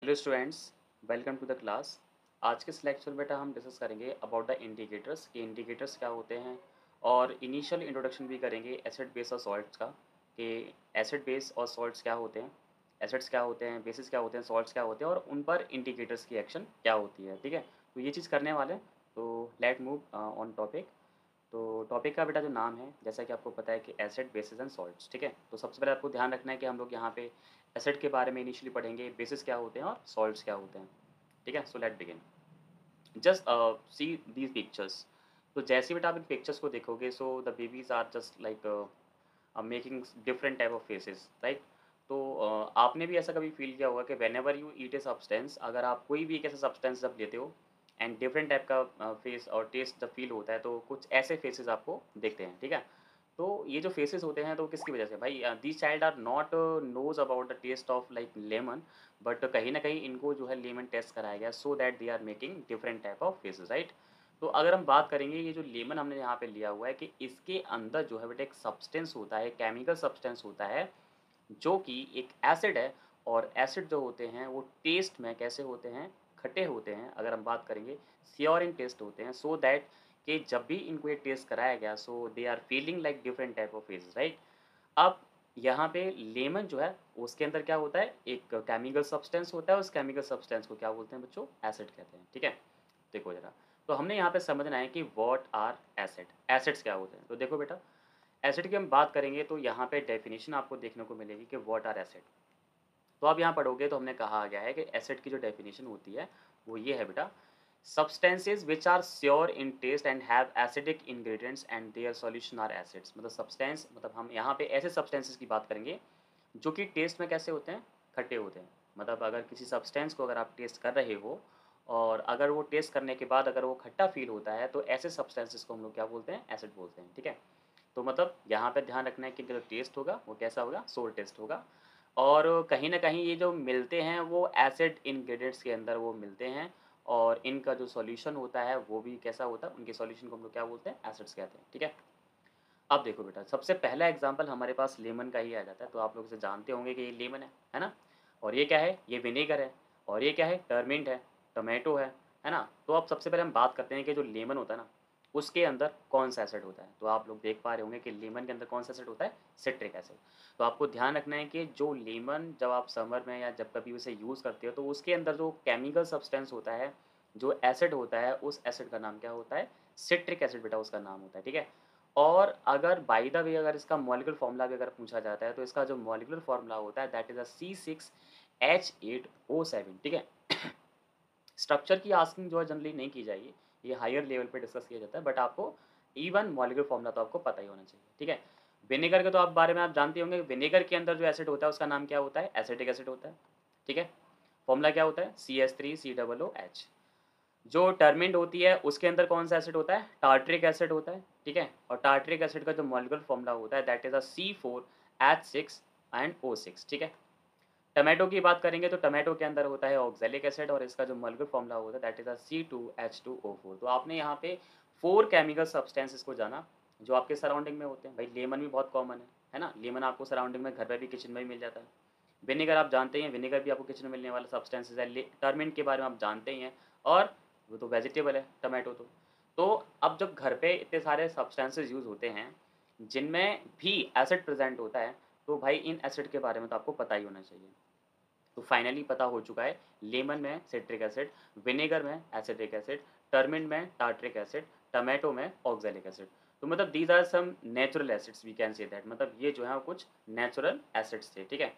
Hello students, welcome to the class. आज के इस लेक्चर में बेटा हम डिस्कस करेंगे अबाउट द इंडिकेटर्स कि इंडिकेटर्स क्या होते हैं और इनिशियल इंट्रोडक्शन भी करेंगे एसिड बेस और सॉल्ट्स का कि एसिड बेस और सॉल्ट्स क्या होते हैं, एसिड्स क्या होते हैं, बेसिस क्या होते हैं, सॉल्ट्स क्या होते हैं और उन पर इंडिकेटर्स की एक्शन क्या होती है। ठीक है, तो ये चीज़ करने वाले हैं। तो लेट मूव ऑन टॉपिक। तो टॉपिक का बेटा जो नाम है, जैसा कि आपको पता है कि एसिड बेसिस एंड सॉल्ट्स। ठीक है, तो सबसे पहले आपको ध्यान रखना है कि हम लोग यहाँ पे एसिड के बारे में इनिशियली पढ़ेंगे, बेसिस क्या होते हैं और सॉल्ट्स क्या होते हैं। ठीक है, so let begin. Just see these pictures. तो जैसे बेटा आप इन पिक्चर्स को देखोगे, so the babies are just like making different type of faces, right. तो आपने भी ऐसा कभी फील किया होगा कि whenever you eat a substance, अगर आप कोई भी एक ऐसा सब्सटेंस जब लेते हो एंड डिफरेंट टाइप का फेस और टेस्ट जब फील होता है, तो कुछ ऐसे फेसेस आपको दिखते हैं। ठीक है, तो ये जो फेसेस होते हैं तो किसकी वजह से भाई, these child are not knows about the taste of like lemon, but कहीं ना कहीं इनको जो है लेमन टेस्ट कराया गया so that they are making different type of faces, right. तो अगर हम बात करेंगे, ये जो लेमन हमने यहाँ पे लिया हुआ है कि इसके अंदर जो है बेटा एक सब्सटेंस होता है, केमिकल सब्सटेंस होता है जो कि एक एसिड है। और एसिड जो होते हैं वो टेस्ट में कैसे होते हैं, खट्टे होते हैं। अगर हम बात करेंगे श्योर इन टेस्ट होते हैं, सो दैट कि जब भी इनको ये टेस्ट कराया गया so they are feeling like different type of phases, right. अब यहाँ पे लेमन जो है उसके अंदर क्या होता है, एक केमिकल सब्सटेंस होता है। उस केमिकल सब्सटेंस को क्या बोलते हैं बच्चों, एसिड कहते हैं। ठीक है, देखो जरा, तो हमने यहाँ पे समझना है कि व्हाट आर एसिड, एसिड्स क्या होते हैं। तो देखो बेटा, एसिड की हम बात करेंगे तो यहाँ पे डेफिनेशन आपको देखने को मिलेगी कि व्हाट आर एसिड। तो आप यहाँ पढ़ोगे तो हमने कहा गया है कि एसिड की जो डेफिनेशन होती है वो ये है बेटा, substances which are sure in taste and have acidic ingredients and their solution are acids। मतलब सब्सटेंस, मतलब हम यहाँ पे ऐसे सब्सटेंसेस की बात करेंगे जो कि टेस्ट में कैसे होते हैं, खट्टे होते हैं। मतलब अगर किसी सब्सटेंस को अगर आप टेस्ट कर रहे हो और अगर वो टेस्ट करने के बाद अगर वो खट्टा फील होता है, तो ऐसे सब्सटेंसेस को हम लोग क्या बोलते हैं, एसिड बोलते हैं। ठीक है, तो मतलब यहाँ पे ध्यान रखना है कि जो टेस्ट होगा वो कैसा होगा, सोर टेस्ट होगा। और कहीं ना कहीं ये जो मिलते हैं वो एसिड इंग्रेडिएंट्स के अंदर वो मिलते हैं। और इनका जो सॉल्यूशन होता है वो भी कैसा होता है, उनके सॉल्यूशन को हम लोग क्या बोलते हैं, एसिड्स कहते हैं। ठीक है, अब देखो बेटा, सबसे पहला एग्जांपल हमारे पास लेमन का ही आ जाता है। तो आप लोग इसे जानते होंगे कि ये लेमन है ना। और ये क्या है, ये विनेगर है। और ये क्या है, टर्मिंट है, टोमेटो है ना। तो अब सबसे पहले हम बात करते हैं कि जो लेमन होता है ना, उसके अंदर कौन सा एसिड होता है। तो आप लोग देख पा रहे होंगे कि लेमन के अंदर कौन सा एसिड होता है, सिट्रिक एसिड। तो आपको ध्यान रखना है कि जो लेमन जब आप समर में या जब कभी उसे यूज़ करते हो, तो उसके अंदर जो केमिकल सब्सटेंस होता है, जो एसिड होता है, उस एसिड का नाम क्या होता है, सिट्रिक एसिड बेटा उसका नाम होता है। ठीक है, और अगर बाय द वे अगर इसका मॉलिक्यूलर फॉर्मूला भी अगर पूछा जाता है, तो इसका जो मॉलिक्यूलर फॉर्मूला होता है दैट इज अ C6H8O7। ठीक है, स्ट्रक्चर की आस्किंग जो है जनरली नहीं की जाएगी, ये हायर लेवल पे डिस्कस किया जाता है, बट आपको इवन मॉलिक्यूलर फॉर्मूला तो आपको पता ही होना चाहिए। ठीक है, विनेगर के तो आप बारे में आप जानते होंगे, विनेगर के अंदर जो एसिड होता है उसका नाम क्या होता है, एसिटिक एसिड होता है। ठीक है, फॉर्मूला क्या होता है, CH3COOH। जो टर्मिंट होती है उसके अंदर कौन सा एसिड होता है, टार्ट्रिक एसिड होता है। ठीक है, और टार्ट्रिक एसिड का जो मॉलिक्यूलर फॉर्मूला होता है that is a C4H6 and O6। ठीक है, टमाटो की बात करेंगे तो टमाटो के अंदर होता है ऑक्जेलिक एसिड और इसका जो मॉलिक्यूलर फॉर्मूला होता है दैट इज अ C2H2O4। तो आपने यहाँ पे 4 केमिकल सब्सटेंसेस को जाना जो आपके सराउंडिंग में होते हैं। भाई लेमन भी बहुत कॉमन है ना, लेमन आपको सराउंडिंग में घर पे भी किचन में भी मिल जाता है। विनेगर आप जानते हैं, विनेगर भी आपको किचन में मिलने वाला सब्सटेंसेस है। टर्मिंट के बारे में आप जानते ही हैं, और वो तो वेजिटेबल है टमाटो तो अब जब घर पे इतने सारे सब्सटेंसेस यूज़ होते हैं जिनमें भी एसिड प्रेजेंट होता है, तो भाई इन एसिड के बारे में तो आपको पता ही होना चाहिए। तो फाइनली पता हो चुका है, लेमन में सिट्रिक एसिड, विनेगर में एसिटिक एसिड, टर्मिन में टार्ट्रिक एसिड, टमाटो में ऑक्जेलिक एसिड। तो मतलब these are some natural acids, we can say that, मतलब ये जो है वो कुछ नेचुरल एसिड्स थे। ठीक है,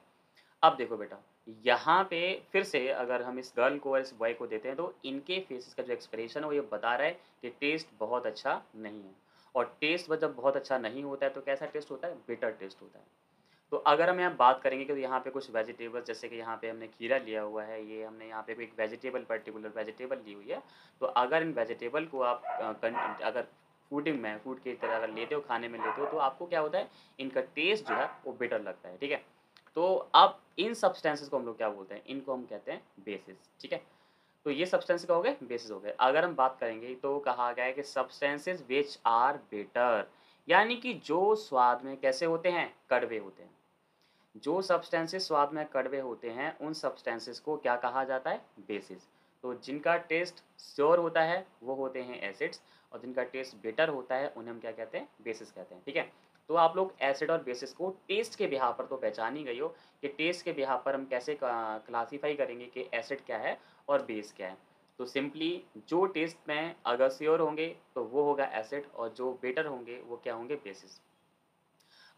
अब देखो बेटा, यहाँ पे फिर से अगर हम इस गर्ल को और इस बॉय को देते हैं, तो इनके फेसेस का जो एक्सप्रेशन है वो ये बता रहा है कि टेस्ट बहुत अच्छा नहीं है। और टेस्ट जब बहुत अच्छा नहीं होता है तो कैसा टेस्ट होता है, बिटर टेस्ट होता है। तो अगर हम यहाँ बात करेंगे कि यहाँ पे कुछ वेजिटेबल्स, जैसे कि यहाँ पे हमने खीरा लिया हुआ है, ये हमने यहाँ पे एक वेजिटेबल, पर्टिकुलर वेजिटेबल ली हुई है। तो अगर इन वेजिटेबल को आप अगर फूडिंग में, फूड की तरह अगर लेते हो, खाने में लेते हो, तो आपको क्या होता है, इनका टेस्ट जो है वो बिटर लगता है। ठीक है, तो अब इन सब्सटेंसेस को हम लोग क्या बोलते हैं, इनको हम कहते हैं बेसिस। ठीक है, तो ये सब्सटेंस क्या हो गए, बेसिस हो गए। अगर हम बात करेंगे तो कहा गया है कि सब्सटेंसेस विच आर बेटर, यानी कि जो स्वाद में कैसे होते हैं, कड़वे होते हैं। जो सब्सटेंसेस स्वाद में कड़वे होते हैं उन सब्सटेंसेस को क्या कहा जाता है? बेसिस। तो जिनका टेस्ट श्योर होता है वो होते हैं एसिड्स, और जिनका टेस्ट बेटर होता है उन्हें हम क्या कहते हैं? बेसिस कहते हैं। ठीक है, तो आप लोग एसिड और बेसिस को टेस्ट के बिहाफ पर तो पहचान ही गई हो कि टेस्ट के बिहाफ पर हम कैसे क्लासीफाई करेंगे कि एसिड क्या है और बेस क्या है। तो सिंपली जो टेस्ट में अगर श्योर होंगे तो वो होगा एसिड, और जो बेटर होंगे वो क्या होंगे? बेसिस।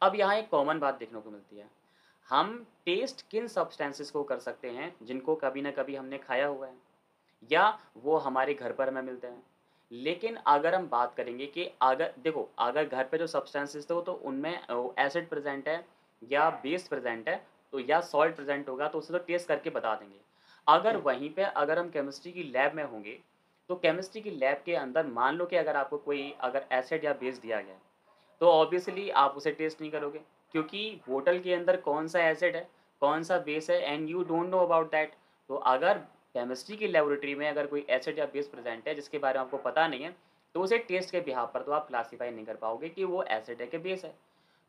अब यहाँ एक कॉमन बात देखने को मिलती है। हम टेस्ट किन सब्सटेंसेस को कर सकते हैं जिनको कभी ना कभी हमने खाया हुआ है, या वो हमारे घर पर हमें मिलते हैं। लेकिन अगर हम बात करेंगे कि अगर देखो, अगर घर पे जो सब्सटेंसेस थे वो तो उनमें एसिड प्रेजेंट है या बेस प्रेजेंट है, तो या सॉल्ट प्रेजेंट होगा, तो उसे तो टेस्ट करके बता देंगे। अगर वहीं पे अगर हम केमिस्ट्री की लैब में होंगे, तो केमिस्ट्री की लैब के अंदर मान लो कि अगर आपको कोई अगर एसिड या बेस दिया गया है, तो ऑब्वियसली आप उसे टेस्ट नहीं करोगे, क्योंकि बोतल के अंदर कौन सा एसिड है, कौन सा बेस है, and you don't know about that. तो अगर केमिस्ट्री की लेबोरेटरी में अगर कोई एसिड या बेस प्रेजेंट है जिसके बारे में आपको पता नहीं है, तो उसे टेस्ट के बिहाफ पर तो आप क्लासीफाई नहीं कर पाओगे कि वो एसिड है कि बेस है।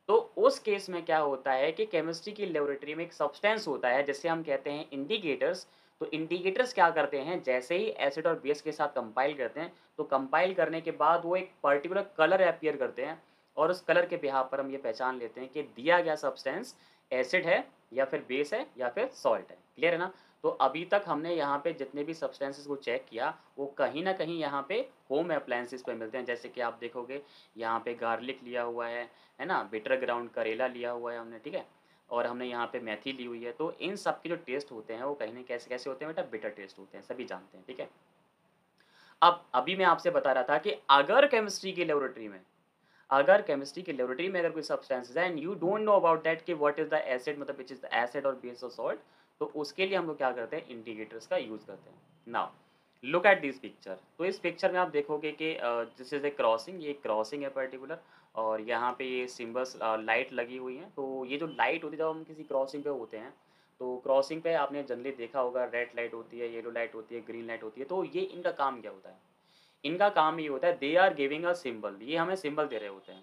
तो उस केस में क्या होता है कि केमिस्ट्री की लेबोरेटरी में एक सब्सटेंस होता है जिसे हम कहते हैं इंडिकेटर्स। तो इंडिकेटर्स क्या करते हैं, जैसे ही एसिड और बेस के साथ कंपाइल करते हैं, तो कंपाइल करने के बाद वो एक पर्टिकुलर कलर अपीयर करते हैं, और उस कलर के बिहाफ पर हम ये पहचान लेते हैं कि दिया गया सब्सटेंस एसिड है या फिर बेस है या फिर सॉल्ट है। क्लियर है ना? तो अभी तक हमने यहाँ पे जितने भी सब्सटेंसेस को चेक किया, वो कहीं ना कहीं यहाँ पे होम अप्लायंसेस पे मिलते हैं। जैसे कि आप देखोगे यहाँ पे गार्लिक लिया हुआ है ना, बिटर ग्राउंड करेला लिया हुआ है हमने, ठीक है, और हमने यहाँ पे मेथी ली हुई है। तो इन सब के जो टेस्ट होते हैं वो कहीं ना कैसे कैसे होते हैं बेटा? बिटर टेस्ट होते हैं, सभी जानते हैं। ठीक है, अब अभी मैं आपसे बता रहा था कि अगर केमिस्ट्री की लेबोरेटरी में अगर कोई सब्सटेंसेस है and you don't know about that कि व्हाट इज द एसिड, मतलब विच इज द एसिड और बेस और सॉल्ट, तो उसके लिए हम लोग क्या करते हैं? इंडिकेटर्स का यूज करते हैं। Now look at this picture. तो इस पिक्चर में आप देखोगे कि दिस इज ए क्रॉसिंग, ये क्रॉसिंग है पर्टिकुलर, और यहाँ पे ये सिम्बल्स लाइट लगी हुई हैं। तो ये जो लाइट होती है जब हम किसी क्रॉसिंग पे होते हैं, तो क्रॉसिंग पे आपने जनरली देखा होगा रेड लाइट होती है, येलो लाइट होती है, ग्रीन लाइट होती है। तो ये इनका काम क्या होता है? इनका काम ये होता है, they are giving a symbol, ये हमें सिंबल दे रहे होते हैं।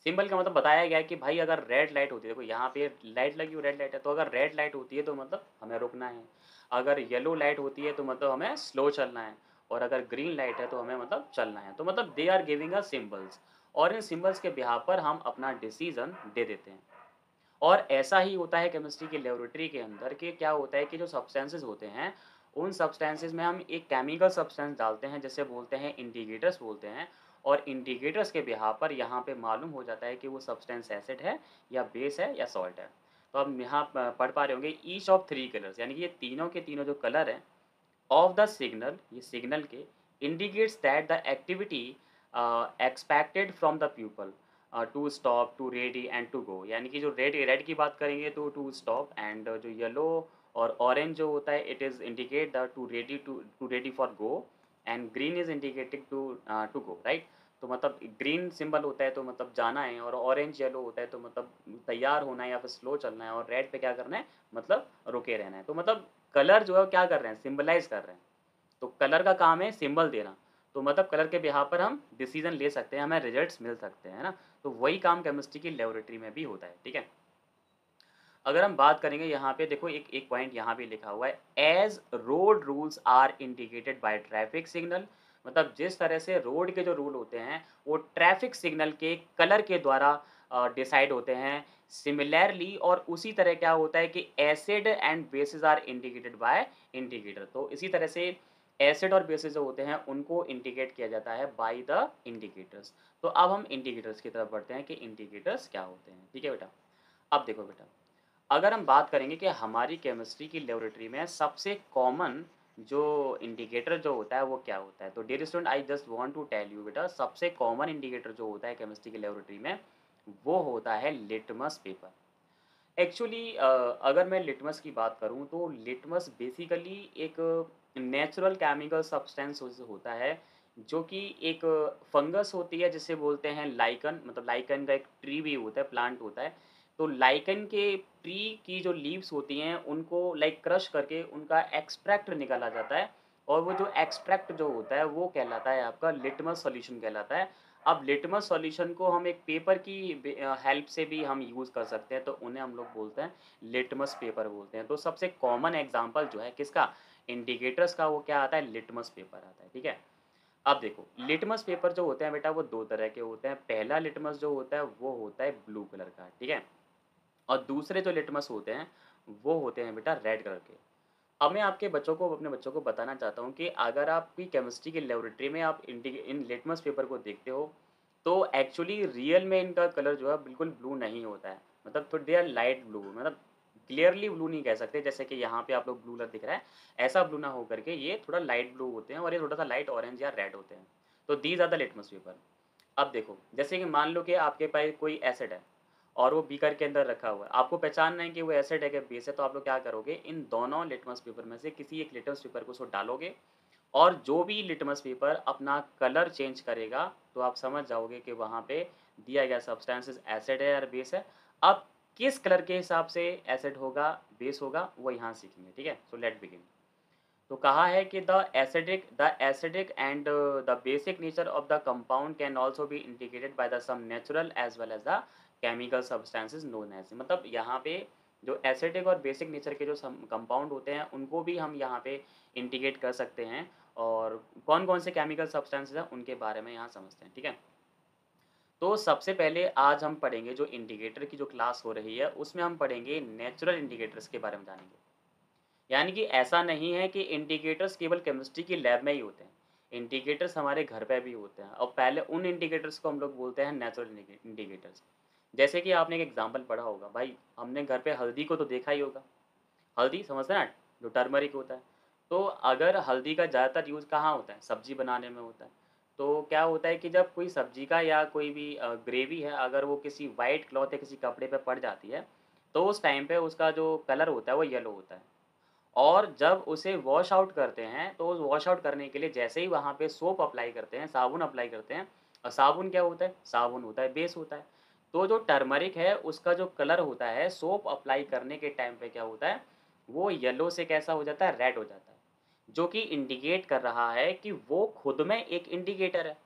सिंबल का मतलब बताया गया है कि भाई अगर रेड लाइट होती है, देखो यहाँ पे लाइट लगी हुई रेड लाइट है, तो अगर रेड लाइट होती है तो मतलब हमें रुकना है। अगर येलो लाइट होती है तो मतलब हमें स्लो चलना है। और अगर ग्रीन लाइट है तो हमें मतलब चलना है। तो मतलब they are giving a symbols, और इन सिंबल्स के बिहाफ पर हम अपना डिसीजन दे देते हैं। और ऐसा ही होता है केमिस्ट्री की लेबोरेटरी के अंदर कि क्या होता है कि जो सब्सटेंसेस होते हैं, उन सब्सटेंसेस में हम एक केमिकल सब्सटेंस डालते हैं जिसे बोलते हैं इंडिकेटर्स बोलते हैं। और इंडिकेटर्स के बिहाफ पर यहाँ पे मालूम हो जाता है कि वो सब्सटेंस एसिड है या बेस है या सॉल्ट है। तो अब यहाँ पढ़ पा रहे होंगे ईच ऑफ थ्री कलर्स, यानी कि ये तीनों के तीनों जो कलर हैं of the signal, ये सिग्नल के, indicates that the activity expected from the pupil to stop, to ready and to go। यानी कि जो रेड की बात करेंगे तो टू स्टॉप, एंड जो येलो और ऑरेंज जो होता है it is indicate the to ready for go, and green is indicating to go, right. तो मतलब ग्रीन सिंबल होता है तो मतलब जाना है, और ऑरेंज येलो होता है तो मतलब तैयार होना है या फिर स्लो चलना है, और रेड पे क्या करना है? मतलब रुके रहना है। तो मतलब कलर जो है वो क्या कर रहे हैं? सिंबलाइज कर रहे हैं। तो कलर का काम है सिंबल देना। तो मतलब कलर के बिहाफ पर हम डिसीजन ले सकते हैं, हमें रिजल्ट्स मिल सकते हैं, है ना। तो वही काम केमिस्ट्री की लेबोरेटरी में भी होता है। ठीक है, अगर हम बात करेंगे यहाँ पे देखो एक एक पॉइंट यहाँ पे लिखा हुआ है, as road rules are indicated by traffic signal. मतलब जिस तरह से रोड के जो रूल होते हैं वो ट्रैफिक सिग्नल के कलर के द्वारा डिसाइड होते हैं। सिमिलरली, और उसी तरह क्या होता है कि acid and bases are indicated by indicator. तो इसी तरह से एसिड और बेसिस जो होते हैं उनको इंडिकेट किया जाता है बाय द इंडिकेटर्स। तो अब हम इंडिकेटर्स की तरफ बढ़ते हैं कि इंडिकेटर्स क्या होते हैं। ठीक है बेटा, अब देखो बेटा, अगर हम बात करेंगे कि हमारी केमिस्ट्री की लेबोरेटरी में सबसे कॉमन जो इंडिकेटर जो होता है वो क्या होता है, तो dear student I just want to tell you बेटा, सबसे कॉमन इंडिकेटर जो होता है केमिस्ट्री की लेबोरेटरी में वो होता है लिटमस पेपर। एक्चुअली अगर मैं लिटमस की बात करूं तो लिटमस बेसिकली एक नेचुरल केमिकल सब्सटेंस होता है, जो कि एक फंगस होती है जिसे बोलते हैं लाइकन। मतलब लाइकन का एक ट्री भी होता है, प्लांट होता है। तो लाइकन के ट्री की जो लीव्स होती हैं उनको लाइक क्रश करके उनका एक्सट्रैक्ट निकाला जाता है, और वो जो एक्सट्रैक्ट जो होता है वो कहलाता है आपका लिटमस सॉल्यूशन कहलाता है। अब लिटमस सॉल्यूशन को हम एक पेपर की हेल्प से भी हम यूज़ कर सकते हैं, तो उन्हें हम लोग बोलते हैं लिटमस पेपर बोलते हैं। तो सबसे कॉमन एग्ज़ाम्पल जो है किसका? इंडिकेटर्स का, वो क्या आता है? लिटमस पेपर आता है, ठीक है? अब देखो, लिटमस पेपर जो होते हैं बेटा वो 2 तरह के होते हैं। पहला लिटमस जो होता है वो होता है ब्लू कलर का, ठीक है? और दूसरे जो लिटमस होते हैं वो होते हैं बेटा रेड कलर के। अब मैं आपके बच्चों को अपने बच्चों को बताना चाहता हूँ कि अगर आपकी केमिस्ट्री की लेबोरेटरी में आप इन लिटमस पेपर को देखते हो, तो एक्चुअली रियल में इनका कलर जो है बिल्कुल ब्लू नहीं होता है। मतलब तो दे आर लाइट ब्लू, मतलब क्लियरली ब्लू नहीं कह सकते, जैसे कि यहाँ पे आप लोग ब्लू कलर दिख रहा है, ऐसा ब्लू ना हो करके ये थोड़ा लाइट ब्लू होते हैं और ये थोड़ा सा लाइट ऑरेंज या रेड होते हैं। तो these are the litmus paper. अब देखो, जैसे कि मान लो कि आपके पास कोई एसिड है और वो बीकर के अंदर रखा हुआ है। आपको पहचानना है कि वो एसिड है कि बेस है, तो आप लोग क्या करोगे? इन दोनों लिटमस पेपर में से किसी एक लिटमस पेपर को उसको डालोगे और जो भी लिटमस पेपर अपना कलर चेंज करेगा, तो आप समझ जाओगे कि वहाँ पे दिया गया सब्सटेंसेस एसिड है या बेस है। अब किस कलर के हिसाब से एसिड होगा, बेस होगा, वो यहाँ सीखेंगे, ठीक है? So let begin. तो कहा है कि the acidic and the basic nature of the compound can also be indicated by the some natural as well as the chemical substances known as. मतलब यहाँ पे जो एसिडिक और बेसिक नेचर के जो कंपाउंड होते हैं उनको भी हम यहाँ पे इंडिकेट कर सकते हैं, और कौन कौन से केमिकल सब्सटेंसेस हैं उनके बारे में यहाँ समझते हैं, ठीक है? तो सबसे पहले आज हम पढ़ेंगे, जो इंडिकेटर की जो क्लास हो रही है उसमें हम पढ़ेंगे नेचुरल इंडिकेटर्स के बारे में जानेंगे। यानी कि ऐसा नहीं है कि इंडिकेटर्स केवल केमिस्ट्री की लैब में ही होते हैं। इंडिकेटर्स हमारे घर पे भी होते हैं, और पहले उन इंडिकेटर्स को हम लोग बोलते हैं नेचुरल इंडिकेटर्स। जैसे कि आपने एक एग्जांपल पढ़ा होगा भाई, हमने घर पे हल्दी को तो देखा ही होगा। हल्दी समझते हैं ना, जो टर्मरिक होता है। तो अगर हल्दी का ज़्यादातर यूज़ कहाँ होता है? सब्जी बनाने में होता है। तो क्या होता है कि जब कोई सब्जी का या कोई भी ग्रेवी है, अगर वो किसी वाइट क्लॉथ या किसी कपड़े पे पड़ जाती है, तो उस टाइम पे उसका जो कलर होता है वो येलो होता है। और जब उसे वॉश आउट करते हैं, तो उस वॉश आउट करने के लिए जैसे ही वहाँ पे सोप अप्लाई करते हैं, साबुन अप्लाई करते हैं, और साबुन क्या होता है? साबुन होता है, बेस होता है। तो जो टर्मरिक है उसका जो कलर होता है सोप अप्लाई करने के टाइम पे क्या होता है? वो येलो से कैसा हो जाता है? रेड हो जाता है। जो कि इंडिकेट कर रहा है कि वो खुद में एक इंडिकेटर है,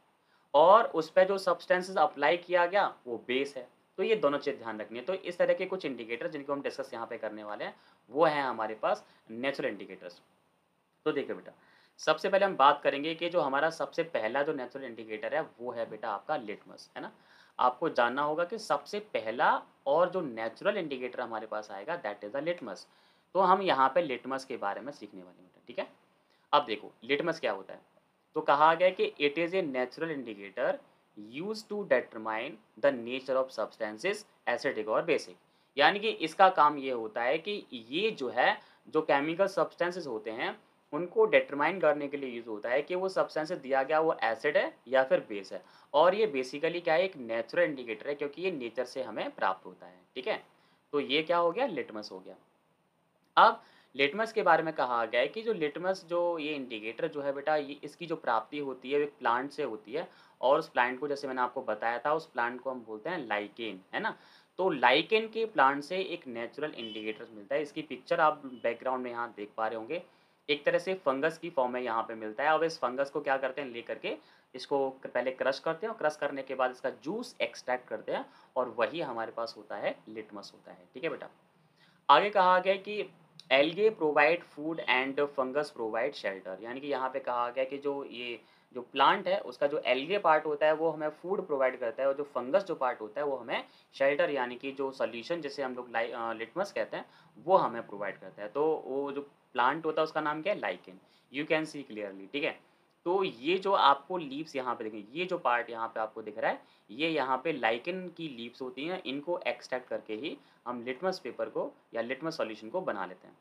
और उस पे जो सब्सटेंसेस अप्लाई किया गया वो बेस है। तो ये दोनों चीज़ ध्यान रखनी है। तो इस तरह के कुछ इंडिकेटर जिनको हम डिस्कस यहाँ पे करने वाले हैं, वो हैं हमारे पास नेचुरल इंडिकेटर्स। तो देखिए बेटा, सबसे पहले हम बात करेंगे कि जो हमारा सबसे पहला जो नेचुरल इंडिकेटर है वो है बेटा आपका लिटमस, है ना? आपको जानना होगा कि सबसे पहला और जो नेचुरल इंडिकेटर हमारे पास आएगा दैट इज़ द लिटमस। तो हम यहाँ पे लिटमस के बारे में सीखने वाले हैं बेटा, ठीक है? अब देखो लिटमस क्या होता है? तो कहा गया है कि it is a natural indicator used to determine the nature of substances acidic और बेसिक। यानी कि इसका काम ये होता है कि ये जो है, जो केमिकल सब्सटेंसेस होते हैं उनको डिटरमाइन करने के लिए यूज़ होता है कि वो सब्सटेंसेस दिया गया वो एसिड है या फिर बेस है। और ये बेसिकली क्या है? एक नेचुरल इंडिकेटर है, क्योंकि ये नेचर से हमें प्राप्त होता है, ठीक है? तो ये क्या हो गया? लिटमस हो गया। अब लिटमस के बारे में कहा गया है कि जो लिटमस जो ये इंडिकेटर जो है बेटा, ये इसकी जो प्राप्ति होती है वो एक प्लांट से होती है, और उस प्लांट को जैसे मैंने आपको बताया था, उस प्लांट को हम बोलते हैं लाइकेन, है ना? तो लाइकेन के प्लांट से एक नेचुरल इंडिकेटर मिलता है। इसकी पिक्चर आप बैकग्राउंड में यहाँ देख पा रहे होंगे। एक तरह से फंगस की फॉर्म में यहाँ पे मिलता है। अब इस फंगस को क्या करते हैं? ले करके इसको पहले क्रश करते हैं, और क्रश करने के बाद इसका जूस एक्सट्रैक्ट करते हैं, और वही हमारे पास होता है लिटमस होता है, ठीक है बेटा? आगे कहा गया कि algae provide food and fungus provide shelter. यानी कि यहाँ पे कहा गया कि जो ये जो प्लांट है उसका जो एल्गे पार्ट होता है वो हमें फूड प्रोवाइड करता है, और जो फंगस जो पार्ट होता है वो हमें शेल्टर, यानी कि जो सोल्यूशन जिसे हम लोग लिटमस कहते हैं, वो हमें प्रोवाइड करता है। तो वो जो प्लांट होता है उसका नाम क्या है? Lichen. You can see clearly, ठीक है? तो ये जो आपको लीव्स यहाँ पे दिखेंगे, ये जो पार्ट यहाँ पे आपको दिख रहा है, ये यहाँ पे लाइकेन की लीव्स होती हैं। इनको एक्सट्रैक्ट करके ही हम लिटमस पेपर को या लिटमस सॉल्यूशन को बना लेते हैं।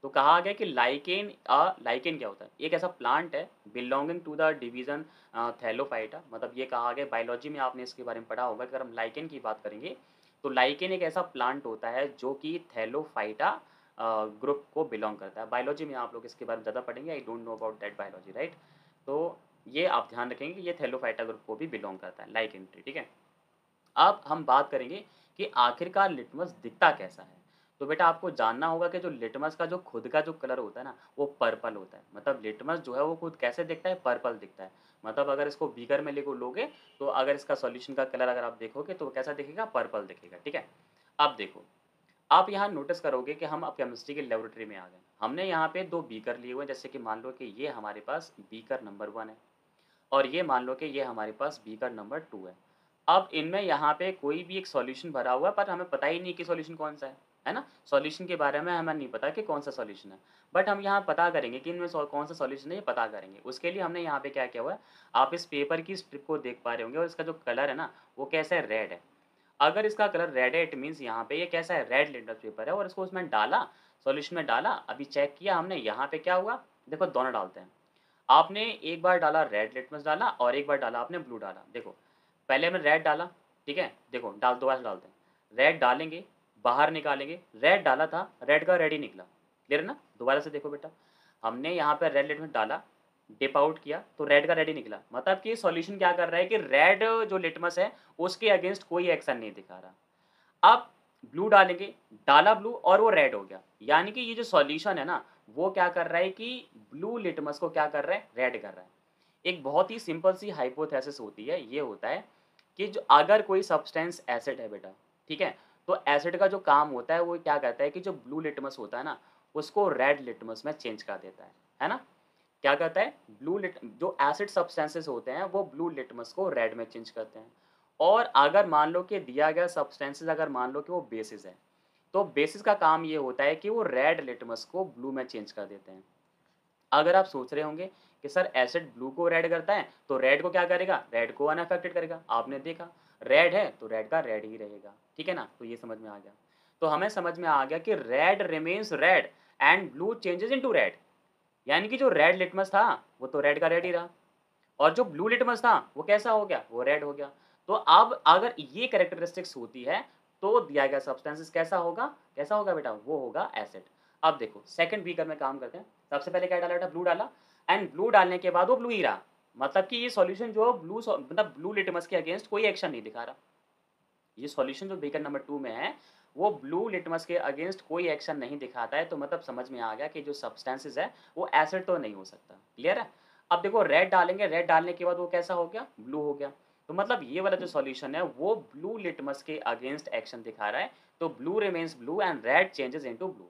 तो कहा गया कि लाइकेन क्या होता है? एक ऐसा प्लांट है belonging to the division thallophyta. मतलब ये कहा गया, बायोलॉजी में आपने इसके बारे में पढ़ा होगा। अगर हम लाइकेन की बात करेंगे, तो लाइकेन एक ऐसा प्लांट होता है जो कि थैलोफाइटा ग्रुप को बिलोंग करता है। बायोलॉजी में आप लोग इसके बारे में ज़्यादा पढ़ेंगे। I don't know about that biology, right? तो ये आप ध्यान रखेंगे कि ये थैलोफाइटा ग्रुप को भी बिलोंग करता है, लाइकेन ट्री, ठीक है? अब हम बात करेंगे कि आखिरकार लिटमस दिखता कैसा है। तो बेटा आपको जानना होगा कि जो लिटमस का जो खुद का जो कलर होता है ना, वो पर्पल होता है। मतलब लिटमस जो है वो खुद कैसे दिखता है? पर्पल दिखता है। मतलब अगर इसको बीकर में लेको लोगे, तो अगर इसका सॉल्यूशन का कलर अगर आप देखोगे तो वो कैसा दिखेगा? पर्पल दिखेगा, ठीक है? अब देखो, आप यहाँ नोटिस करोगे कि हम अब केमिस्ट्री की लैबोरेटरी में आ गए। हमने यहाँ पे 2 बीकर लिए हुए हैं, जैसे कि मान लो कि ये हमारे पास बीकर नंबर 1 है और ये मान लो कि ये हमारे पास बीकर नंबर 2 है। अब इनमें यहाँ पे कोई भी एक सॉल्यूशन भरा हुआ है, पर हमें पता ही नहीं कि सॉल्यूशन कौन-सा है ना? सॉल्यूशन के बारे में हमें नहीं पता कि कौन-सा सॉल्यूशन है। बट हम यहाँ पता करेंगे कि इनमें कौन-सा सॉल्यूशन है, ये पता करेंगे। उसके लिए हमने यहाँ पे क्या किया हुआ है, आप इस पेपर की स्ट्रिप को देख पा रहे होंगे और इसका जो कलर है ना, वो कैसा है? रेड है। अगर इसका कलर रेड है, इट मीन्स यहाँ पे ये कैसा है? रेड लिटमस पेपर है और इसको उसमें डाला, सॉल्यूशन में डाला, अभी चेक किया हमने, यहाँ पे क्या हुआ? देखो दोनों डालते हैं। आपने एक बार डाला रेड लिटमस डाला और एक बार डाला आपने ब्लू डाला। देखो, पहले हमने रेड डाला, ठीक है? देखो दोबारा से डालते हैं। रेड डालेंगे, बाहर निकालेंगे, रेड डाला था, रेड का रेड ही निकला। क्लियर है ना? दोबारा से देखो बेटा, हमने यहाँ पे रेड लिटमस डाला, डिप आउट किया तो रेड का रेड ही निकला। मतलब कि सॉल्यूशन क्या कर रहा है कि रेड जो लिटमस है, उसके अगेंस्ट कोई एक्शन नहीं दिखा रहा। अब ब्लू डालेंगे, डाला ब्लू और वो रेड हो गया। यानी कि ये जो सॉल्यूशन है ना, वो क्या कर रहा है कि ब्लू लिटमस को क्या कर रहा है? रेड कर रहा है। एक बहुत ही सिंपल सी हाइपोथेसिस होती है, ये होता है कि जो अगर कोई सब्सटेंस एसिड है बेटा, ठीक है? तो एसिड का जो काम होता है वो क्या करता है कि जो ब्लू लिटमस होता है ना, उसको रेड लिटमस में चेंज कर देता है ना? क्या करता है? ब्लू लिट जो एसिड सब्सटेंसेस होते हैं वो ब्लू लिटमस को रेड में चेंज करते हैं। और अगर मान लो कि दिया गया सब्सटेंसेस अगर मान लो कि वो बेसिस है, तो बेसिस का काम ये होता है कि वो रेड लिटमस को ब्लू में चेंज कर देते हैं। अगर आप सोच रहे होंगे कि सर एसिड ब्लू को रेड करता है, तो रेड को क्या करेगा? रेड को अनअफेक्टेड करेगा। आपने देखा, रेड है तो रेड का रेड ही रहेगा, ठीक है ना? तो ये समझ में आ गया। तो हमें समझ में आ गया कि red remains red and blue changes into red. यानी कि जो रेड लिटमस था, वो तो रेड का रेड ही रहा और जो ब्लू लिटमस था, वो कैसा हो गया? वो रेड हो गया। तो अब अगर ये कैरेक्टरिस्टिक्स होती है, तो दिया गया सब्सटेंसेस कैसा होगा? कैसा होगा बेटा? वो होगा एसिड। अब देखो सेकंड बीकर में काम करते हैं। सबसे पहले क्या डाला बेटा? ब्लू डाला एंड ब्लू डालने के बाद वो ब्लू ही रहा। मतलब कि ये सॉल्यूशन जो मतलब ब्लू लिटमस के अगेंस्ट कोई एक्शन नहीं दिखा रहा। ये सॉल्यूशन जो बीकर नंबर 2 में है, वो ब्लू लिटमस के अगेंस्ट कोई एक्शन नहीं दिखाता है, तो मतलब समझ में आ गया कि जो सब्सटेंसेस है, वो एसिड तो नहीं हो सकता। क्लियर है? अब देखो रेड डालेंगे, रेड डालने के बाद वो कैसा हो गया? ब्लू हो गया। तो मतलब ये वाला जो सॉल्यूशन है, वो ब्लू लिटमस के अगेंस्ट एक्शन दिखा रहा है, तो blue remains blue and red changes into blue.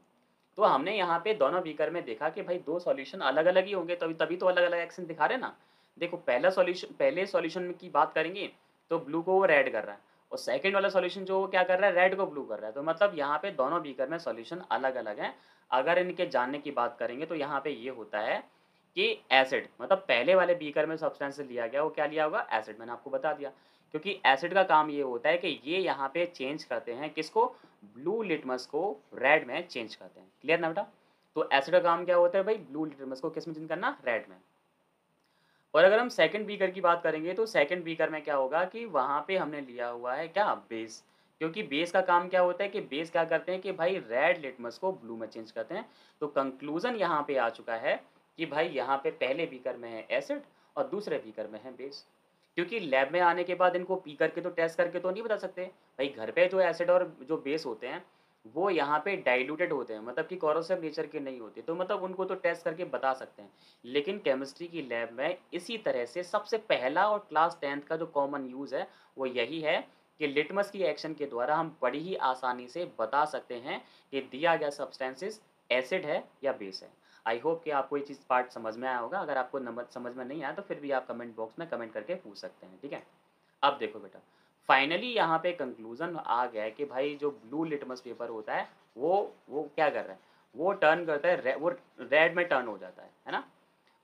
तो हमने यहाँ पे दोनों बीकर में देखा कि भाई 2 सॉल्यूशन अलग-अलग ही होंगे, तभी तभी तो अलग-अलग एक्शन दिखा रहे हैं ना। देखो पहले सॉल्यूशन की बात करेंगे, तो ब्लू को वो रेड कर रहा है और सेकंड वाला सॉल्यूशन जो वो क्या कर रहा है? रेड को ब्लू कर रहा है। तो मतलब यहाँ पे दोनों बीकर में सॉल्यूशन अलग-अलग हैं। अगर इनके जानने की बात करेंगे तो यहाँ पे ये होता है कि एसिड, मतलब पहले वाले बीकर में सब्सटेंस लिया गया, वो क्या लिया होगा? एसिड। मैंने आपको बता दिया। क्योंकि एसिड का काम ये होता है कि ये यहाँ पे चेंज करते हैं किसको? ब्लू लिटमस को रेड में चेंज करते हैं। क्लियर ना बेटा? तो एसिड का काम क्या होता है भाई? ब्लू लिटमस को किस में चेंज करना? रेड में। और अगर हम सेकंड बीकर की बात करेंगे, तो सेकंड बीकर में क्या होगा कि वहाँ पे हमने लिया हुआ है क्या? बेस। क्योंकि बेस का काम क्या होता है कि बेस क्या करते हैं कि भाई रेड लिटमस को ब्लू में चेंज करते हैं। तो कंक्लूजन यहाँ पे आ चुका है कि भाई यहाँ पे पहले बीकर में है एसिड और दूसरे बीकर में है बेस। क्योंकि लैब में आने के बाद इनको पी करके तो टेस्ट करके तो नहीं बता सकते। भाई घर पे जो एसिड और जो बेस होते हैं, वो यहाँ पे डाइल्यूटेड होते हैं, मतलब कि कोरोसिव नेचर के नहीं होते, तो मतलब उनको तो टेस्ट करके बता सकते हैं। लेकिन केमिस्ट्री की लैब में इसी तरह से सबसे पहला और क्लास 10th का जो कॉमन यूज़ है, वो यही है कि लिटमस की एक्शन के द्वारा हम बड़ी ही आसानी से बता सकते हैं कि दिया गया सब्सटेंसेस एसिड है या बेस है। आई होप कि आपको ये चीज़ पार्ट समझ में आया होगा। अगर आपको नंबर समझ में नहीं आया तो फिर भी आप कमेंट बॉक्स में कमेंट करके पूछ सकते हैं, ठीक है? अब देखो बेटा, फाइनली यहाँ पे कंक्लूजन आ गया है कि भाई जो ब्लू लिटमस पेपर होता है, वो क्या कर रहा है? वो टर्न करता है वो रेड में टर्न हो जाता है ना?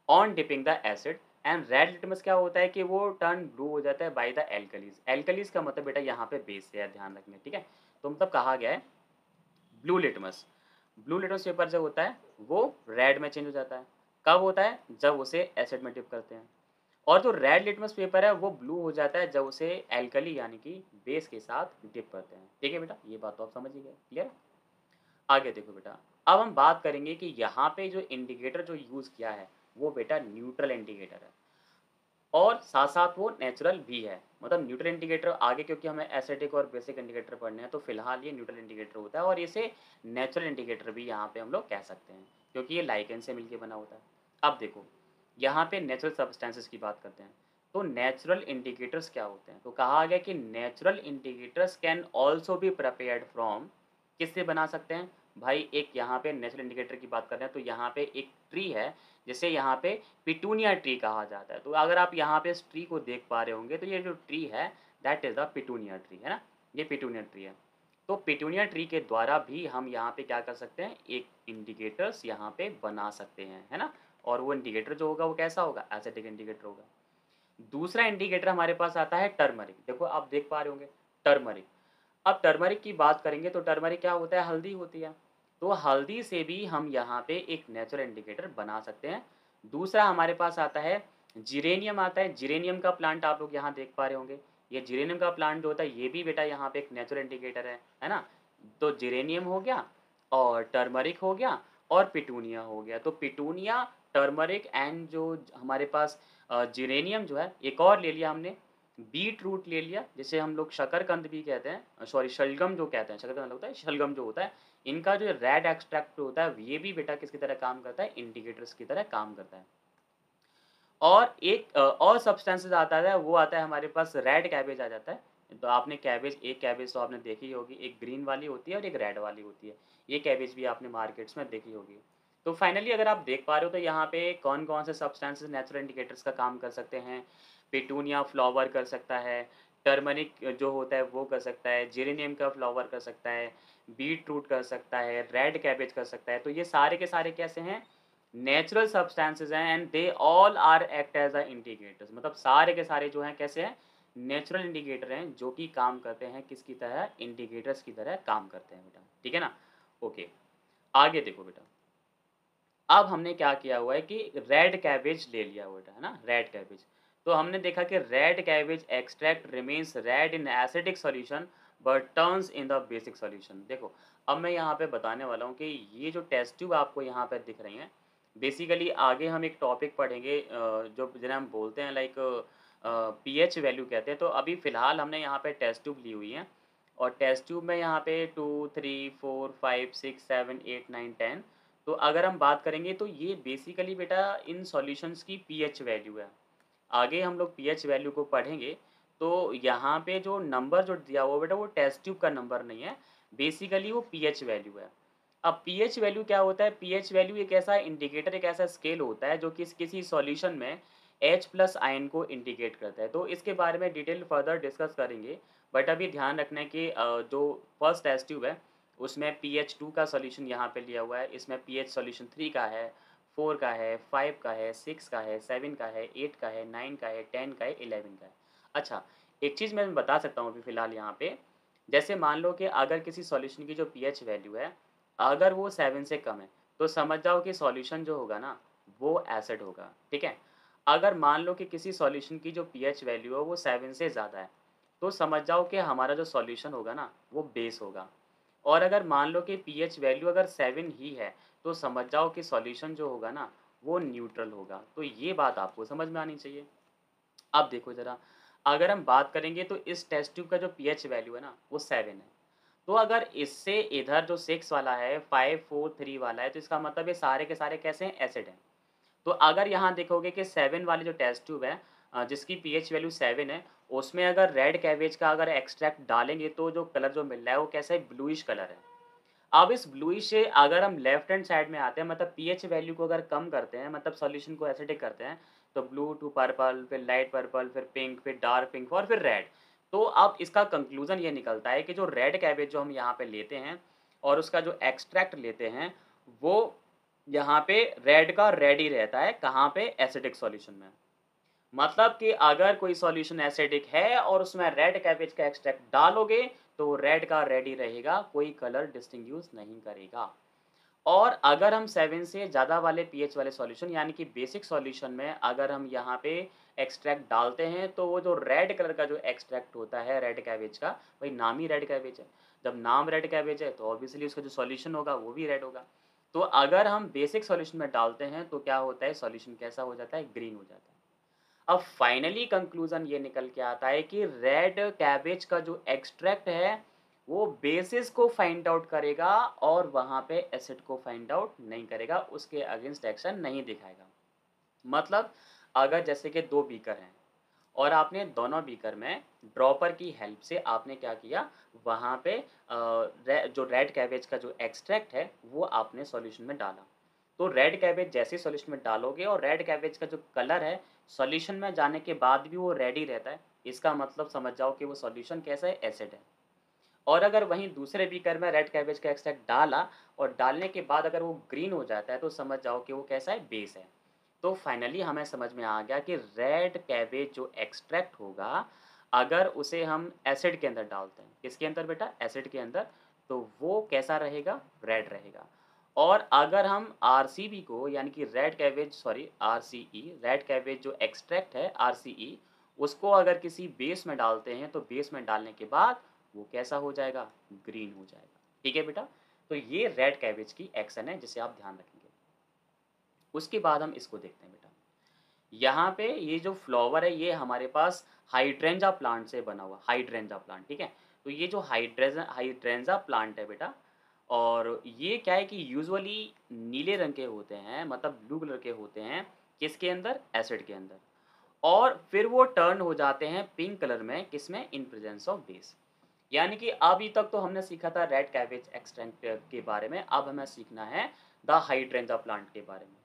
On dipping the acid. And red litmus क्या होता है कि वो टर्न ब्लू हो जाता है बाय द एल्कलीज। एल्कलीज का मतलब बेटा यहाँ पे बेस है, ध्यान रखना, ठीक है? तो मतलब कहा गया है blue litmus, blue litmus paper जब होता है वो रेड में चेंज हो जाता है। कब होता है? जब उसे एसिड में डिप करते हैं। और जो रेड लिटमस पेपर है वो ब्लू हो जाता है जब उसे एल्कली यानी कि बेस के साथ डिप करते हैं। ठीक है बेटा, ये बात तो आप समझ ही गए। क्लियर? आगे देखो बेटा, अब हम बात करेंगे कि यहाँ पे जो इंडिकेटर जो यूज़ किया है, वो बेटा न्यूट्रल इंडिकेटर है। और साथ साथ वो नेचुरल भी है। मतलब न्यूट्रल इंडिकेटर आगे, क्योंकि हमें एसिडिक और बेसिक इंडिकेटर पढ़ने हैं, तो फिलहाल ये न्यूट्रल इंडिकेटर होता है और इसे नेचुरल इंडिकेटर भी यहाँ पे हम लोग कह सकते हैं, क्योंकि ये लाइकेन से मिलके बना होता है। अब देखो, यहाँ पे नेचुरल सब्सटेंसेस की बात करते हैं। तो नेचुरल इंडिकेटर्स क्या होते हैं? तो कहा गया कि natural indicators can also be prepared from, किससे बना सकते हैं भाई? एक यहाँ पे नेचुरल इंडिकेटर की बात कर रहे हैं, तो यहाँ पे एक ट्री है जिसे यहाँ पे पिटूनिया ट्री कहा जाता है। तो अगर आप यहाँ पे इस ट्री को देख पा रहे होंगे, तो ये जो ट्री है that is the petunia tree, है ना? ये पिटूनिया ट्री है। तो पिटूनिया ट्री के द्वारा भी हम यहाँ पे क्या कर सकते हैं, एक इंडिकेटर्स यहाँ पे बना सकते हैं, है ना? और वो इंडिकेटर जो होगा वो कैसा होगा? एसिडिक इंडिकेटर होगा। दूसरा इंडिकेटर हमारे पास आता है टर्मरिक। देखो आप देख पा रहे होंगे टर्मरिक। अब टर्मरिक की बात करेंगे तो टर्मरिक क्या होता है? हल्दी होती है। तो हल्दी से भी हम यहाँ पे एक नेचुरल इंडिकेटर बना सकते हैं। दूसरा हमारे पास आता है जिरेनियम आता है। जिरेनियम का प्लांट आप लोग यहाँ देख पा रहे होंगे। ये जिरेनियम का प्लांट जो होता है ये भी बेटा यहाँ पे एक नेचुरल इंडिकेटर है ना? तो जिरेनियम हो गया और टर्मरिक हो गया और पिटूनिया हो गया। तो पिटूनिया, टर्मरिक एंड जो हमारे पास जिरेनियम जो है, एक और ले लिया हमने बीट रूट ले लिया, जिसे हम लोग शकरकंद भी कहते हैं, सॉरी शलगम जो कहते हैं, शकरकंद होता है, शलगम जो होता है, इनका जो रेड एक्सट्रैक्ट होता है ये भी बेटा किसकी तरह काम करता है? इंडिकेटर्स की तरह काम करता है। और एक और सब्सटेंसेस आता है, वो आता है हमारे पास रेड कैबेज आ जाता है। तो आपने कैबेज, एक कैबेज तो आपने देखी होगी, एक ग्रीन वाली होती है और एक रेड वाली होती है। ये कैबेज भी आपने मार्केट्स में देखी होगी। तो फाइनली अगर आप देख पा रहे हो तो यहाँ पे कौन कौन से सब्सटेंसेस नेचुरल इंडिकेटर्स का काम कर सकते हैं? पिटूनिया फ्लावर कर सकता है, टर्मरिक जो होता है वो कर सकता है, जेरेनियम का फ्लावर कर सकता है, बीट रूट कर सकता है, रेड कैबेज कर सकता है। तो ये सारे के सारे कैसे हैं? नेचुरल सब्सटेंसेस हैं and they all are act as a indicators. मतलब सारे के सारे जो हैं कैसे हैं? नेचुरल इंडिकेटर हैं, जो कि काम करते हैं किसकी तरह? इंडिकेटर्स की तरह काम करते हैं बेटा। ठीक है ना? ओके, आगे देखो बेटा। अब हमने क्या किया हुआ है कि रेड कैबेज ले लिया हुआ है ना, रेड कैबेज। तो हमने देखा कि red cabbage extract remains red in acidic solution but turns in the basic solution. देखो अब मैं यहाँ पे बताने वाला हूँ कि ये जो टेस्ट ट्यूब आपको यहाँ पे दिख रही हैं, बेसिकली आगे हम एक टॉपिक पढ़ेंगे जो जिन्हें हम बोलते हैं लाइक पीएच वैल्यू कहते हैं। तो अभी फ़िलहाल हमने यहाँ पे टेस्ट ट्यूब ली हुई है और टेस्ट ट्यूब में यहाँ पे 2 3 4 5 6 7 8 9 10। तो अगर हम बात करेंगे तो ये बेसिकली बेटा इन सॉल्यूशंस की पीएच वैल्यू है। आगे हम लोग पीएच वैल्यू को पढ़ेंगे। तो यहाँ पे जो नंबर जो दिया हुआ बेटा वो टेस्ट ट्यूब का नंबर नहीं है, बेसिकली वो पीएच वैल्यू है। अब पीएच वैल्यू क्या होता है? पीएच वैल्यू एक ऐसा इंडिकेटर, एक ऐसा स्केल होता है जो किसी सॉल्यूशन में H प्लस आयन को इंडिकेट करता है। तो इसके बारे में डिटेल फर्दर डिस्कस करेंगे, बट अभी ध्यान रखना है कि जो फर्स्ट टेस्ट ट्यूब है उसमें pH 2 का सॉल्यूशन यहाँ पे लिया हुआ है। इसमें pH सॉल्यूशन 3 का है, 4 का है, 5 का है, 6 का है, 7 का है, 8 का है, 9 का है, 10 का है, 11 का है। अच्छा, एक चीज़ मैं बता सकता हूँ अभी फ़िलहाल यहाँ पे, जैसे मान लो कि अगर किसी सॉल्यूशन की जो पीएच वैल्यू है, अगर वो 7 से कम है, तो समझ जाओ कि सॉल्यूशन जो होगा ना, वो एसिड होगा, ठीक है? अगर मान लो कि किसी सॉल्यूशन की जो पीएच वैल्यू है वो 7 से ज़्यादा है, तो समझ जाओ कि हमारा जो सॉल्यूशन होगा ना, वो बेस होगा। और अगर मान लो कि पीएच वैल्यू अगर 7 ही है, तो समझ जाओ कि सॉल्यूशन जो होगा ना, वो न्यूट्रल होगा। तो ये बात आपको समझ में आनी चाहिए। अब देखो ज़रा, अगर हम बात करेंगे तो इस टेस्ट ट्यूब का जो पीएच वैल्यू है ना, वो 7 है। तो अगर इससे इधर जो 6 वाला है, 5 4 3 वाला है, तो इसका मतलब ये सारे के सारे कैसे हैं? एसिड हैं। तो अगर यहाँ देखोगे कि 7 वाली जो टेस्ट ट्यूब है, जिसकी पीएच वैल्यू 7 है, उसमें अगर रेड कैबेज का अगर एक्सट्रैक्ट डालेंगे तो जो कलर जो मिल रहा है वो कैसा है? ब्लूइश कलर है। अब इस ब्लूइश से अगर हम लेफ्ट हैंड साइड में आते हैं, मतलब पीएच वैल्यू को अगर कम करते हैं, मतलब सॉल्यूशन को एसिडिक करते हैं, तो ब्लू टू पर्पल, फिर लाइट पर्पल, फिर पिंक, फिर डार्क पिंक और फिर रेड। तो अब इसका कंक्लूजन ये निकलता है कि जो रेड कैबेज जो हम यहाँ पे लेते हैं और उसका जो एक्सट्रैक्ट लेते हैं, वो यहाँ पे रेड का रेड ही रहता है। कहाँ पे? एसिडिक सॉल्यूशन में। मतलब कि अगर कोई सॉल्यूशन एसिडिक है और उसमें रेड कैबेज का एक्सट्रैक्ट डालोगे, तो रेड का रेड ही रहेगा, कोई कलर डिस्टिंग्विश नहीं करेगा। और अगर हम 7 से ज़्यादा वाले पीएच वाले सॉल्यूशन यानी कि बेसिक सॉल्यूशन में अगर हम यहाँ पे एक्सट्रैक्ट डालते हैं, तो वो जो रेड कलर का जो एक्सट्रैक्ट होता है रेड कैबेज का, वही नाम ही रेड कैबेज है। जब नाम रेड कैबेज है तो ऑब्वियसली उसका जो सॉल्यूशन होगा वो भी रेड होगा। तो अगर हम बेसिक सॉल्यूशन में डालते हैं तो क्या होता है? सॉल्यूशन कैसा हो जाता है? ग्रीन हो जाता है। अब फाइनली कंक्लूजन ये निकल के आता है कि रेड कैबेज का जो एक्सट्रैक्ट है वो बेसिस को फाइंड आउट करेगा और वहाँ पे एसिड को फाइंड आउट नहीं करेगा, उसके अगेंस्ट एक्शन नहीं दिखाएगा। मतलब अगर जैसे कि 2 बीकर हैं और आपने दोनों बीकर में ड्रॉपर की हेल्प से आपने क्या किया, वहाँ पे जो रेड कैबेज का जो एक्सट्रैक्ट है वो आपने सॉल्यूशन में डाला। तो रेड कैबेज जैसे ही सॉल्यूशन में डालोगे और रेड कैबेज का जो कलर है सॉल्यूशन में जाने के बाद भी वो रेड ही रहता है, इसका मतलब समझ जाओ कि वो सॉल्यूशन कैसा है, एसिड है। और अगर वहीं दूसरे बीकर में रेड कैबेज का एक्सट्रैक्ट डाला और डालने के बाद अगर वो ग्रीन हो जाता है तो समझ जाओ कि वो कैसा है, बेस है। तो फाइनली हमें समझ में आ गया कि रेड कैबेज जो एक्सट्रैक्ट होगा, अगर उसे हम एसिड के अंदर डालते हैं, किसके अंदर बेटा, एसिड के अंदर, तो वो कैसा रहेगा, रेड रहेगा। और अगर हम आरसीबी को यानी कि red cabbage sorry RCE red cabbage जो एक्सट्रैक्ट है आरसीई, उसको अगर किसी बेस में डालते हैं तो बेस में डालने के बाद वो कैसा हो जाएगा, ग्रीन हो जाएगा। ठीक है बेटा, तो ये रेड कैबेज की एक्शन है जिसे आप ध्यान रखेंगे। उसके बाद हम इसको देखते हैं बेटा, यहाँ पे ये जो फ्लावर है ये हमारे पास हाइड्रेंजा प्लांट से बना हुआ, हाइड्रेंजा प्लांट, ठीक है। तो ये जो हाइड्रेंजा प्लांट है बेटा, और ये क्या है कि यूजुअली नीले रंग के होते हैं, मतलब ब्लू कलर के होते हैं, किसके अंदर, एसिड के अंदर। और फिर वो टर्न हो जाते हैं पिंक कलर में, किसमें, इन प्रेजेंस ऑफ बेस। यानी कि अभी तक तो हमने सीखा था रेड कैबेज एक्सट्रैक्ट के बारे में, अब हमें सीखना है द हाइड्रेंजा प्लांट के बारे में।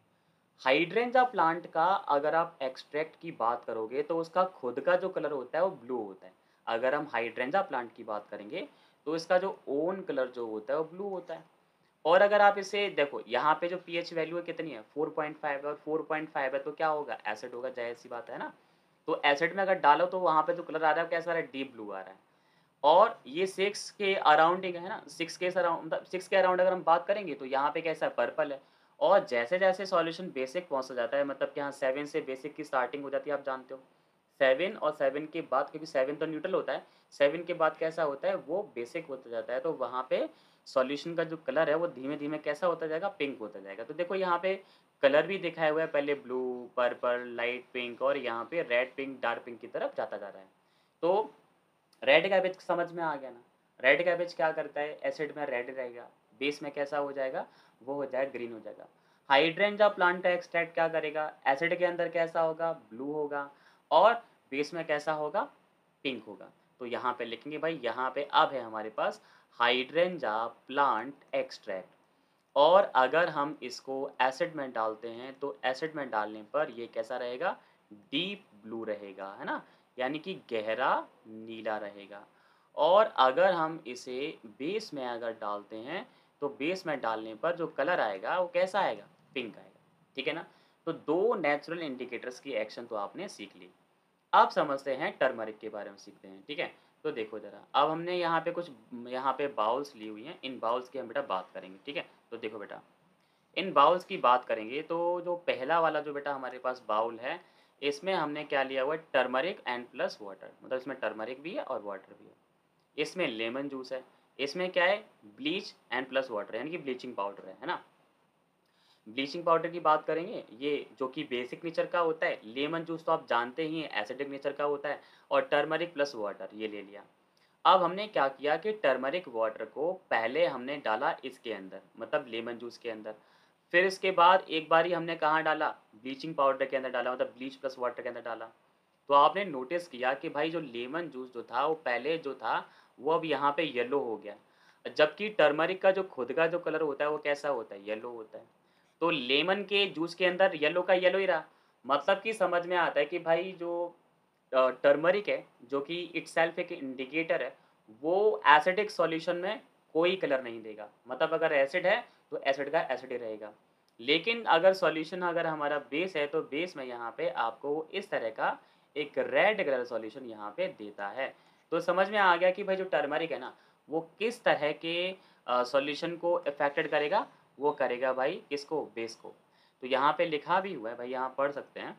हाइड्रेंजा प्लांट का अगर आप एक्सट्रैक्ट की बात करोगे तो उसका खुद का जो कलर होता है वो ब्लू होता है। अगर हम हाइड्रेंजा प्लांट की बात करेंगे तो इसका जो ओन कलर जो होता है वो ब्लू होता है। और अगर आप इसे देखो, यहाँ पे जो पीएच वैल्यू है कितनी है, 4.5 है, और 4.5 है तो क्या होगा, एसिड होगा, जाहिर सी बात है ना। तो एसिड में अगर डालो तो वहाँ पे जो कलर आ रहा है वो कैसा आ रहा है, डीप ब्लू आ रहा है। और ये 6 के अराउंडिंग है ना, 6 के अराउंड, मतलब 6 के अराउंड अगर हम बात करेंगे तो यहाँ पे कैसा है, पर्पल है। और जैसे-जैसे सॉल्यूशन बेसिक पहुँचता जाता है, मतलब कि यहाँ 7 से बेसिक की स्टार्टिंग हो जाती है, आप जानते हो। 7 और 7 के बाद, क्योंकि 7 तो न्यूट्रल होता है, 7 के बाद कैसा होता है, वो बेसिक होता जाता है। तो वहाँ पे सॉल्यूशन का जो कलर है वो धीमे-धीमे कैसा होता जाएगा, पिंक होता जाएगा। तो देखो यहाँ पे कलर भी दिखाया हुआ है, पहले ब्लू, पर्पल, लाइट पिंक, और यहाँ पे रेड पिंक, डार्क पिंक की तरफ जाता जा रहा है। तो रेड कैबेज समझ में आ गया ना। रेड कैबेज क्या करता है, एसिड में रेड रहेगा, बेस में कैसा हो जाएगा, वो हो जाएगा, ग्रीन हो जाएगा। हाइड्रेंजा प्लांट का एक्सट्रैक्ट क्या करेगा, एसिड के अंदर कैसा होगा, ब्लू होगा, और बेस में कैसा होगा, पिंक होगा। तो यहाँ पे लिखेंगे भाई, यहाँ पे अब है हमारे पास हाइड्रेंजा प्लांट एक्सट्रैक्ट। और अगर हम इसको एसिड में डालते हैं तो एसिड में डालने पर ये कैसा रहेगा, डीप ब्लू रहेगा, है ना, यानी कि गहरा नीला रहेगा। और अगर हम इसे बेस में अगर डालते हैं तो बेस में डालने पर जो कलर आएगा वो कैसा आएगा, पिंक आएगा। ठीक है ना। तो 2 नेचुरल इंडिकेटर्स की एक्शन तो आपने सीख ली। अब समझते हैं टर्मरिक के बारे में, सीखते हैं, ठीक है। तो देखो ज़रा, अब हमने यहाँ पे कुछ यहाँ पे बाउल्स ली हुई हैं, इन बाउल्स की हम बेटा बात करेंगे, ठीक है। तो देखो बेटा, इन बाउल्स की बात करेंगे तो जो पहला वाला जो बेटा हमारे पास बाउल है, इसमें हमने क्या लिया हुआ है, टर्मरिक एंड प्लस वाटर, मतलब इसमें टर्मरिक भी है और वाटर भी है। इसमें लेमन जूस है, इसमें क्या है, ब्लीच एंड प्लस वाटर, यानी कि ब्लीचिंग पाउडर है ना। ब्लीचिंग पाउडर की बात करेंगे, ये जो कि बेसिक नेचर का होता है, लेमन जूस तो आप जानते ही हैं एसिडिक नेचर का होता है, और टर्मरिक प्लस वाटर ये ले लिया। अब हमने क्या किया कि टर्मरिक वाटर को पहले हमने डाला इसके अंदर, मतलब लेमन जूस के अंदर। फिर इसके बाद एक बारी हमने कहाँ डाला, ब्लीचिंग पाउडर के अंदर डाला, मतलब ब्लीच प्लस वाटर के अंदर डाला। तो आपने नोटिस किया कि भाई जो लेमन जूस जो था वो पहले जो था वो अब यहाँ पे येलो हो गया, जबकि टर्मरिक का जो खुद का जो कलर होता है वो कैसा होता है, येलो होता है। तो लेमन के जूस के अंदर येलो का येलो ही रहा। मतलब कि समझ में आता है कि भाई जो टर्मरिक है, जो कि इटसेल्फ एक इंडिकेटर है, वो एसिडिक सॉल्यूशन में कोई कलर नहीं देगा। मतलब अगर एसिड है तो एसिड का एसिड ही रहेगा। लेकिन अगर सॉल्यूशन अगर हमारा बेस है तो बेस में यहाँ पे आपको इस तरह का एक रेड कलर सॉल्यूशन यहाँ पे देता है। तो समझ में आ गया कि भाई जो टर्मरिक है ना, वो किस तरह के सॉल्यूशन को अफेक्टेड करेगा, वो करेगा भाई किसको, बेस को। तो यहाँ पे लिखा भी हुआ है भाई, यहाँ पढ़ सकते हैं।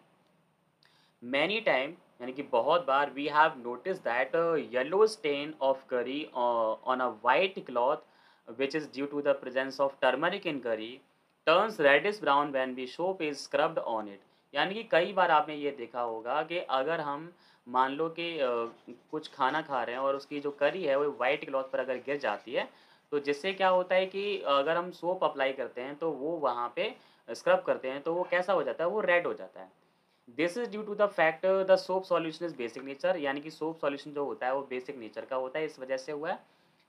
मैनी टाइम, यानी कि बहुत बार, we have notice that yellow stain of curry on a white cloth which is due to the presence of turmeric in curry turns reddish brown when we soap is scrubbed on it. यानी कि कई बार आपने ये देखा होगा कि अगर हम मान लो कि कुछ खाना खा रहे हैं और उसकी जो करी है वो व्हाइट क्लॉथ पर अगर गिर जाती है, तो जिससे क्या होता है कि अगर हम सोप अप्लाई करते हैं तो वो वहाँ पे स्क्रब करते हैं तो वो कैसा हो जाता है, वो रेड हो जाता है। This is due to the fact the soap solution is basic nature, यानी कि सोप सॉल्यूशन जो होता है वो बेसिक नेचर का होता है, इस वजह से हुआ है।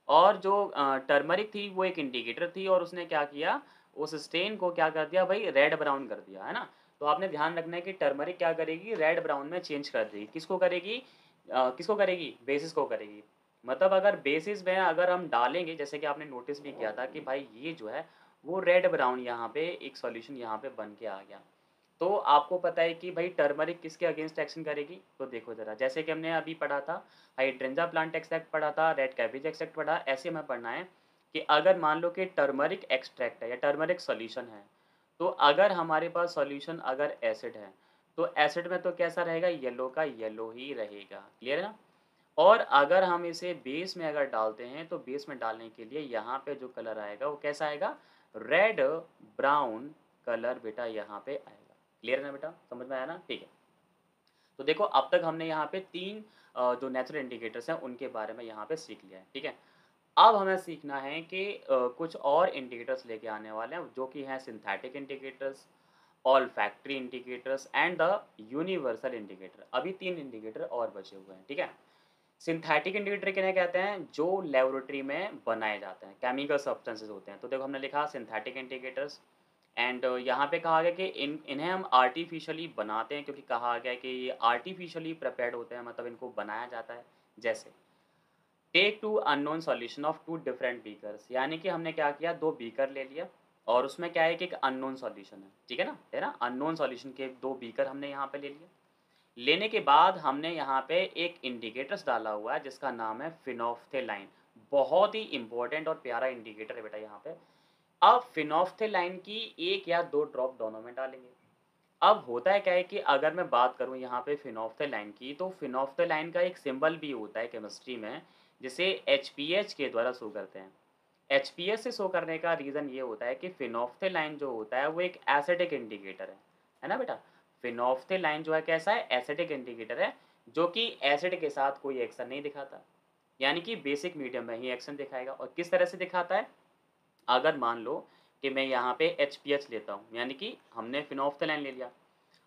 और जो टर्मरिक थी वो एक इंडिकेटर थी और उसने क्या किया, उस स्टेन को क्या कर दिया भाई, रेड ब्राउन कर दिया, है ना। तो आपने ध्यान रखना है कि टर्मरिक क्या करेगी, रेड ब्राउन में चेंज कर देगी। किसको करेगी, किसको करेगी, बेसिस को करेगी। मतलब अगर बेसिस में अगर हम डालेंगे, जैसे कि आपने नोटिस भी किया था कि भाई ये जो है वो रेड ब्राउन यहाँ पे एक सॉल्यूशन यहाँ पे बन के आ गया। तो आपको पता है कि भाई टर्मरिक किसके अगेंस्ट एक्शन करेगी, तो देखो ज़रा, जैसे कि हमने अभी पढ़ा था हाइड्रेंजा प्लांट एक्सट्रैक्ट पढ़ा था, रेड कैबेज एक्सट्रैक्ट पढ़ा, ऐसे हमें पढ़ना है कि अगर मान लो कि टर्मरिक एक्सट्रैक्ट है या टर्मरिक सॉल्यूशन है, तो अगर हमारे पास सॉल्यूशन अगर एसिड है, तो एसिड में तो कैसा रहेगा, येलो का येलो ही रहेगा, क्लियर है ना। और अगर हम इसे बेस में अगर डालते हैं तो बेस में डालने के लिए यहाँ पे जो कलर आएगा वो कैसा आएगा, रेड ब्राउन कलर बेटा यहाँ पे आएगा। क्लियर है ना बेटा, समझ में आया ना, ठीक है। तो देखो अब तक हमने यहाँ पे तीन जो नेचुरल इंडिकेटर्स हैं उनके बारे में यहाँ पे सीख लिया है, ठीक है। अब हमें सीखना है कि कुछ और इंडिकेटर्स लेके आने वाले हैं जो कि हैं synthetic indicators, all factory indicators and the universal indicator. अभी तीन इंडिकेटर और बचे हुए हैं, ठीक है। सिंथेटिक इंडिकेटर किन्हें कहते हैं, जो लेबोरेटरी में बनाए जाते हैं, केमिकल सब्सटेंसेस होते हैं। तो देखो हमने लिखा सिंथेटिक इंडिकेटर्स एंड यहाँ पे कहा गया कि इन्हें हम आर्टिफिशियली बनाते हैं, क्योंकि कहा गया है कि ये आर्टिफिशियली प्रिपेयर्ड होते हैं, मतलब इनको बनाया जाता है। जैसे take two unknown solution of two different beakers, यानी कि हमने क्या किया, दो बीकर ले लिया और उसमें क्या है कि एक अननोन सॉल्यूशन है, ठीक है ना, अननोन सॉल्यूशन के दो बीकर हमने यहाँ पे ले लिए। लेने के बाद हमने यहाँ पे एक इंडिकेटर्स डाला हुआ है जिसका नाम है फिनोफ्थेलाइन। बहुत ही इंपॉर्टेंट और प्यारा इंडिकेटर है बेटा यहाँ पे। अब फिनोफ्थेलाइन की एक या दो ड्रॉप दोनों में डालेंगे। अब होता है क्या है कि अगर मैं बात करूँ यहाँ पे फिनोफ्थेलाइन की, तो फिनोफ्थेलाइन का एक सिंबल भी होता है केमिस्ट्री में, जिसे एच के द्वारा शो करते हैं। एच से शो करने का रीज़न ये होता है कि फिनोफ्थेलाइन जो होता है वो एक एसिडिक इंडिकेटर है ना बेटा। फिनोफ्थेलाइन जो है कैसा है, एसिडिक इंडिकेटर है, जो कि एसिड के साथ कोई एक्शन नहीं दिखाता, यानी कि बेसिक मीडियम में ही एक्शन दिखाएगा। और किस तरह से दिखाता है, अगर मान लो कि मैं यहाँ पे एच लेता हूँ, यानी कि हमने फिनोफ्थेलाइन ले लिया।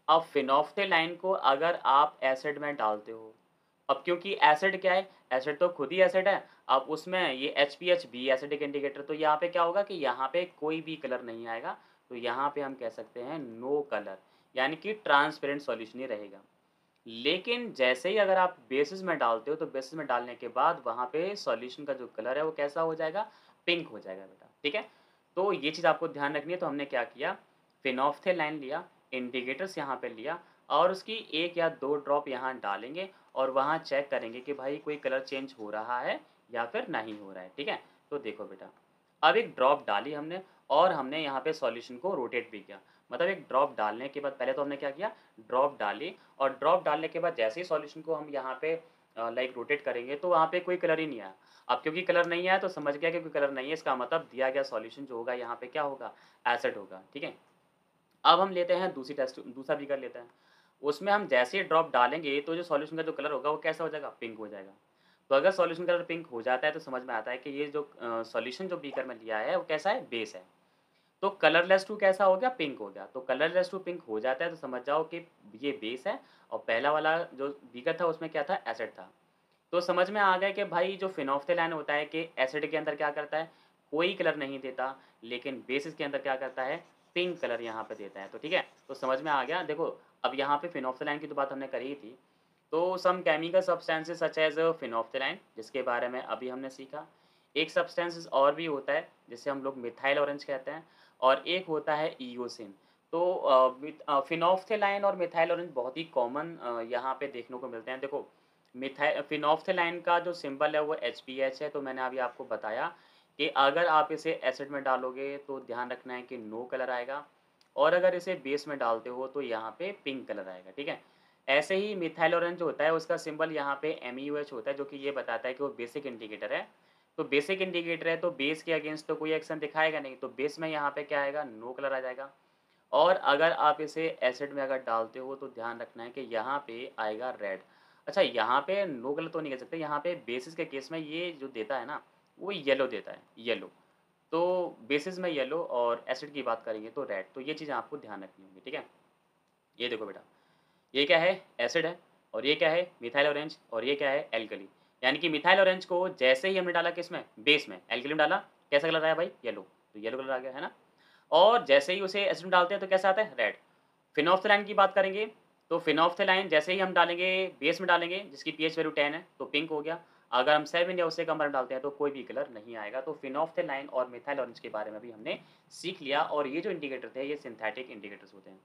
अब फिनोफ्थेलाइन को अगर आप एसिड में डालते हो, अब क्योंकि एसिड क्या है, एसिड तो खुद ही एसिड है, अब उसमें ये एच भी एसिडिक इंडिकेटर, तो यहाँ पे क्या होगा कि यहाँ पे कोई भी कलर नहीं आएगा। तो यहाँ पे हम कह सकते हैं नो कलर, यानी कि ट्रांसपेरेंट सॉल्यूशन ही रहेगा। लेकिन जैसे ही अगर आप बेसिस में डालते हो, तो बेसिस में डालने के बाद वहाँ पे सॉल्यूशन का जो कलर है वो कैसा हो जाएगा, पिंक हो जाएगा बेटा, ठीक है। तो ये चीज़ आपको ध्यान रखनी है। तो हमने क्या किया, फिनोफ्थेलाइन लिया, इंडिकेटर्स यहाँ पे लिया और उसकी एक या दो ड्रॉप यहाँ डालेंगे और वहाँ चेक करेंगे कि भाई कोई कलर चेंज हो रहा है या फिर नहीं हो रहा है, ठीक है। तो देखो बेटा, अब एक ड्रॉप डाली हमने और हमने यहाँ पे सॉल्यूशन को रोटेट भी किया। मतलब एक ड्रॉप डालने के बाद पहले तो हमने क्या किया, ड्रॉप डाली और ड्रॉप डालने के बाद जैसे ही सॉल्यूशन को हम यहाँ पे लाइक रोटेट करेंगे तो वहाँ पे कोई कलर ही नहीं आया। अब क्योंकि कलर नहीं आया तो समझ गया कि कोई कलर नहीं है, इसका मतलब दिया गया सॉल्यूशन जो होगा यहाँ पे क्या होगा, एसिड होगा, ठीक है। अब हम लेते हैं दूसरी टेस्ट, दूसरा बीकर लेते हैं। उसमें हम जैसे ही ड्रॉप डालेंगे तो जो सॉल्यूशन का जो कलर होगा वो कैसा हो जाएगा, पिंक हो जाएगा। तो अगर सॉल्यूशन कलर पिंक हो जाता है तो समझ में आता है कि ये जो सॉल्यूशन जो बीकर में लिया है वो कैसा है, बेस है। तो कलरलेस टू कैसा हो गया, पिंक हो गया। तो कलरलेस टू पिंक हो जाता है तो समझ जाओ कि ये बेस है और पहला वाला जो बीकर था उसमें क्या था, एसिड था। तो समझ में आ गया कि भाई जो फिनोफ्थेलाइन होता है कि एसिड के अंदर क्या करता है, कोई कलर नहीं देता, लेकिन बेसिस के अंदर क्या करता है, पिंक कलर यहाँ पे देता है। तो ठीक है, तो समझ में आ गया। देखो अब यहाँ पे फिनोफ्थेलाइन की तो बात हमने करी ही थी। तो some chemical substances such as phenolphthalein, जिसके बारे में अभी हमने सीखा। एक सब्सटेंसेस और भी होता है जिसे हम लोग मिथाइल ऑरेंज कहते हैं, और एक होता है ईओसिन। तो फिनोफ्थेलाइन और मिथाइल ऑरेंज बहुत ही कॉमन यहाँ पे देखने को मिलते हैं। देखो मिथाइल फिनोफ्थेलाइन का जो सिंबल है वो एच है। तो मैंने अभी आपको बताया कि अगर आप इसे एसिड में डालोगे तो ध्यान रखना है कि नो कलर आएगा, और अगर इसे बेस में डालते हो तो यहाँ पे पिंक कलर आएगा, ठीक है। ऐसे ही मिथाइल ऑरेंज जो होता है उसका सिंबल यहाँ पे MeOH होता है, जो कि ये बताता है कि वो बेसिक इंडिकेटर है। तो बेसिक इंडिकेटर है तो बेस के अगेंस्ट तो कोई एक्शन दिखाएगा नहीं, तो बेस में यहाँ पे क्या आएगा, नो कलर आ जाएगा। और अगर आप इसे एसिड में अगर डालते हो तो ध्यान रखना है कि यहाँ पे आएगा रेड। अच्छा, यहाँ पे नो कलर तो नहीं कह सकते, यहाँ पे बेसिस के केस में ये जो देता है ना, वो येलो देता है, येलो। तो बेसिस में येलो और एसिड की बात करेंगे तो रेड, तो ये चीज़ें आपको ध्यान रखनी होगी, ठीक है? ये देखो बेटा, ये क्या है? एसिड है, और ये क्या है? मिथाइल ऑरेंज, और ये क्या है? एल्कली। यानी कि मिथाइल ऑरेंज को जैसे ही हमने डाला किसमें? बेस में, एल्कली में डाला, कैसा कलर आया भाई? येलो। तो येलो कलर आ गया, है ना? और जैसे ही उसे एसिड में डालते हैं तो कैसा आता है? रेड। फिनोल्फ्थेलाइन की बात करेंगे, तो फिनोल्फ्थेलाइन जैसे ही हम डालेंगे, बेस में डालेंगे, जिसकी पीएच वैल्यू 10 है, तो पिंक हो गया। अगर हम 7 या उससे कम बार डालते हैं तो कोई भी कलर नहीं आएगा। तो फिनोल्फ्थेलाइन और मिथाइल ऑरेंज के बारे में भी हमने सीख लिया, और ये जो इंडिकेटर थे ये सिंथेटिक इंडिकेटर्स होते हैं।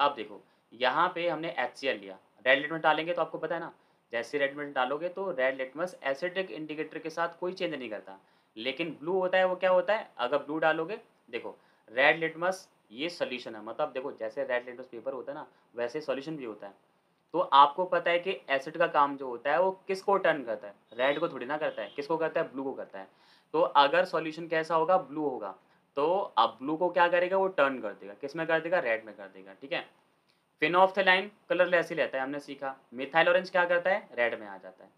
अब देखो, यहाँ पे हमने HCl लिया, रेड लिटमस डालेंगे तो आपको पता है ना, जैसे रेड लिटमस डालोगे तो रेड लिटमस एसिडिक इंडिकेटर के साथ कोई चेंज नहीं करता। लेकिन ब्लू होता है, वो क्या होता है? अगर ब्लू डालोगे, देखो, रेड लिटमस ये सॉल्यूशन है, मतलब देखो जैसे रेड लिटमस पेपर होता है ना, वैसे सॉल्यूशन भी होता है। तो आपको पता है कि एसिड का काम जो होता है वो किसको टर्न करता है? रेड को थोड़ी ना करता है, किसको करता है? ब्लू को करता है। तो अगर सॉल्यूशन कैसा होगा? ब्लू होगा, तो अब ब्लू को क्या करेगा? वो टर्न कर देगा, किस में कर देगा? रेड में कर देगा, ठीक है? फिनोल्फ्थेलाइन कलरलेस ही रहता है, हमने सीखा। मिथाइल ऑरेंज क्या करता है? रेड में आ जाता है।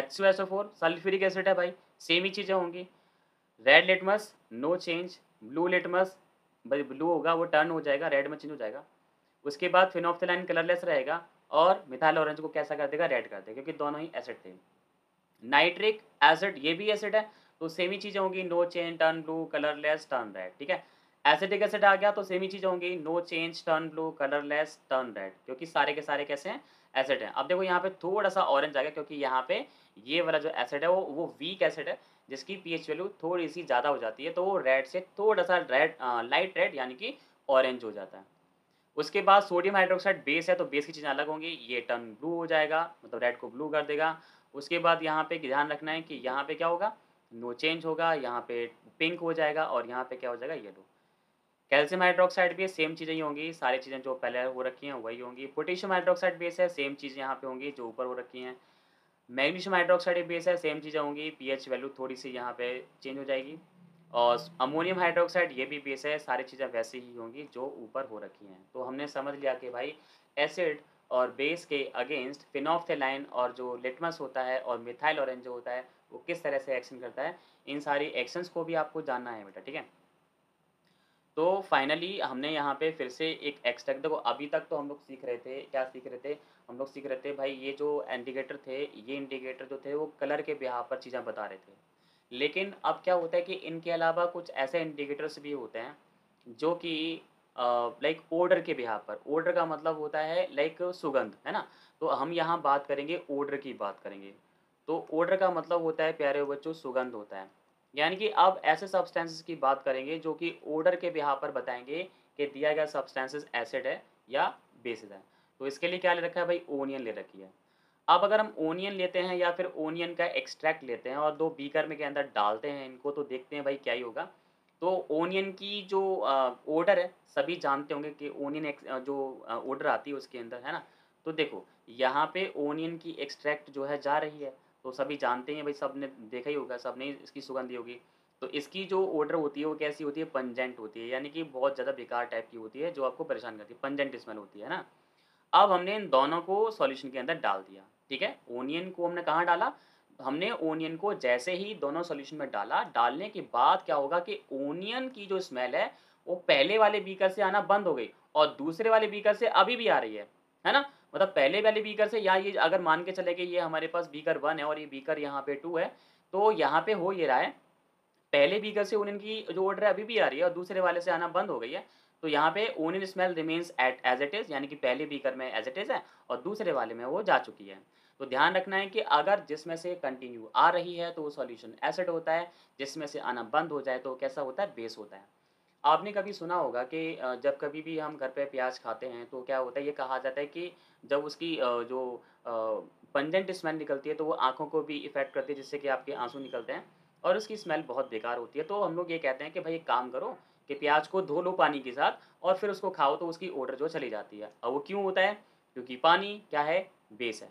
H2SO4 सल्फ्यूरिक एसिड है भाई, सेम ही चीज़ें होंगी। Red litmus no change, blue litmus भाई ब्लू होगा वो टर्न हो जाएगा, रेड में चेंज हो जाएगा। उसके बाद फिनोल्फ्थेलाइन कलरलेस रहेगा, और मिथाइल ऑरेंज को कैसा कर देगा? रेड कर देगा, क्योंकि दोनों ही एसिड थे। नाइट्रिक एसिड ये भी एसिड है, तो सेम ही चीज़ें होंगी, no change, turn blue, colourless, turn red, ठीक है? एसिटिक एसिड आ गया तो सेम ही चीज़ें होंगी, no change, turn blue, colourless, turn red, क्योंकि सारे के सारे कैसे हैं? एसिड हैं। अब देखो यहाँ पे थोड़ा सा ऑरेंज आ गया, क्योंकि यहाँ पे ये वाला जो एसिड है वो वीक एसिड है, जिसकी पीएच वैल्यू थोड़ी सी ज़्यादा हो जाती है, तो वो रेड से थोड़ा सा रेड, लाइट रेड यानी कि ऑरेंज हो जाता है। उसके बाद सोडियम हाइड्रोक्साइड बेस है, तो बेस की चीज़ें अलग होंगी, ये टर्न ब्लू हो जाएगा, मतलब रेड को ब्लू कर देगा। उसके बाद यहाँ पे ध्यान रखना है कि यहाँ पे क्या होगा? नो चेंज होगा, यहाँ पे पिंक हो जाएगा, और यहाँ पे क्या हो जाएगा? येलो। कैल्शियम हाइड्रोक्साइड भी सेम चीज़ें ही होंगी, सारी चीज़ें जो पहले हो रखी हैं वही होंगी। पोटेशियम हाइड्रोक्साइड बेस है, सेम चीज़ यहाँ पे होंगी जो ऊपर हो रखी हैं। मैग्नीशियम हाइड्रोक्साइड बेस है, सेम चीज़ें होंगी, पीएच वैल्यू थोड़ी सी यहाँ पे चेंज हो जाएगी। और अमोनियम हाइड्रोक्साइड ये भी बेस है, सारी चीज़ें वैसी ही होंगी जो ऊपर हो रखी हैं। तो हमने समझ लिया कि भाई एसिड और बेस के अगेंस्ट फिनोल्फ्थेलाइन और जो लिटमस होता है और मिथाइल ऑरेंज जो होता है वो किस तरह से एक्शन करता है, इन सारी एक्शंस को भी आपको जानना है बेटा, ठीक है? तो फाइनली हमने यहाँ पे फिर से एक एक्सट्रैक्ट, देखो अभी तक तो हम लोग सीख रहे थे, क्या सीख रहे थे? हम लोग सीख रहे थे भाई ये जो इंडिकेटर थे, ये इंडिकेटर जो थे वो कलर के बिहाफ पर चीज़ें बता रहे थे। लेकिन अब क्या होता है कि इनके अलावा कुछ ऐसे इंडिकेटर्स भी होते हैं जो कि लाइक ओडर के बिहाफ पर, ओडर का मतलब होता है लाइक सुगंध, है ना? तो हम यहाँ बात करेंगे ओडर की बात करेंगे। तो ओडर का मतलब होता है प्यारे बच्चों सुगंध होता है। यानी कि अब ऐसे सब्सटेंसेस की बात करेंगे जो कि ओडर के बिहाफ पर बताएंगे कि दिया गया सब्सटेंसेस एसिड है या बेसिस है। तो इसके लिए क्या ले रखा है भाई? ओनियन ले रखी है। अब अगर हम ओनियन लेते हैं या फिर ओनियन का एक्सट्रैक्ट लेते हैं और 2 बीकर में के अंदर डालते हैं इनको, तो देखते हैं भाई क्या ही होगा। तो ओनियन की जो ओडर है, सभी जानते होंगे कि ओनियन जो ओडर आती है उसके अंदर, है ना? तो देखो, यहाँ पे ओनियन की एक्सट्रैक्ट जो है जा रही है, तो सभी जानते हैं भाई, सबने देखा ही होगा, सबने इसकी सुगंध ली होगी। तो इसकी जो ओडर होती है वो कैसी होती है? पंजेंट होती है, यानी कि बहुत ज़्यादा बेकार टाइप की होती है, जो आपको परेशान करती है, पंजेंट स्मेल होती है ना? अब हमने इन दोनों को सॉल्यूशन के अंदर डाल दिया, ठीक है? ओनियन को हमने कहाँ डाला? हमने ओनियन को जैसे ही दोनों सॉल्यूशन में डाला, डालने के बाद क्या होगा कि ओनियन की जो स्मेल है, वो पहले वाले बीकर से आना बंद हो गई, और दूसरे वाले बीकर से अभी भी आ रही है ना? मतलब पहले वाले बीकर से, या ये अगर मान के चले कि ये हमारे पास बीकर 1 है और ये बीकर यहाँ पे 2 है, तो यहाँ पे हो ये रहा है, पहले बीकर से ओनियन की जो ऑर्डर है अभी भी आ रही है और दूसरे वाले से आना बंद हो गई है। तो यहाँ पे onion smell remains at as it is, यानी कि पहले बीकर में एज इट इज़ है और दूसरे वाले में वो जा चुकी है। तो ध्यान रखना है कि अगर जिसमें से कंटिन्यू आ रही है तो वो सॉल्यूशन एसिड होता है, जिसमें से आना बंद हो जाए तो कैसा होता है? बेस होता है। आपने कभी सुना होगा कि जब कभी भी हम घर पे प्याज खाते हैं तो क्या होता है, ये कहा जाता है कि जब उसकी जो पंजेंट स्मेल निकलती है तो वो आँखों को भी इफ़ेक्ट करती है, जिससे कि आपके आँसू निकलते हैं और उसकी स्मेल बहुत बेकार होती है। तो हम लोग ये कहते हैं कि भाई एक काम करो कि प्याज को धो लो पानी के साथ और फिर उसको खाओ, तो उसकी ओडर जो चली जाती है। अब वो क्यों होता है? क्योंकि पानी क्या है? बेस है,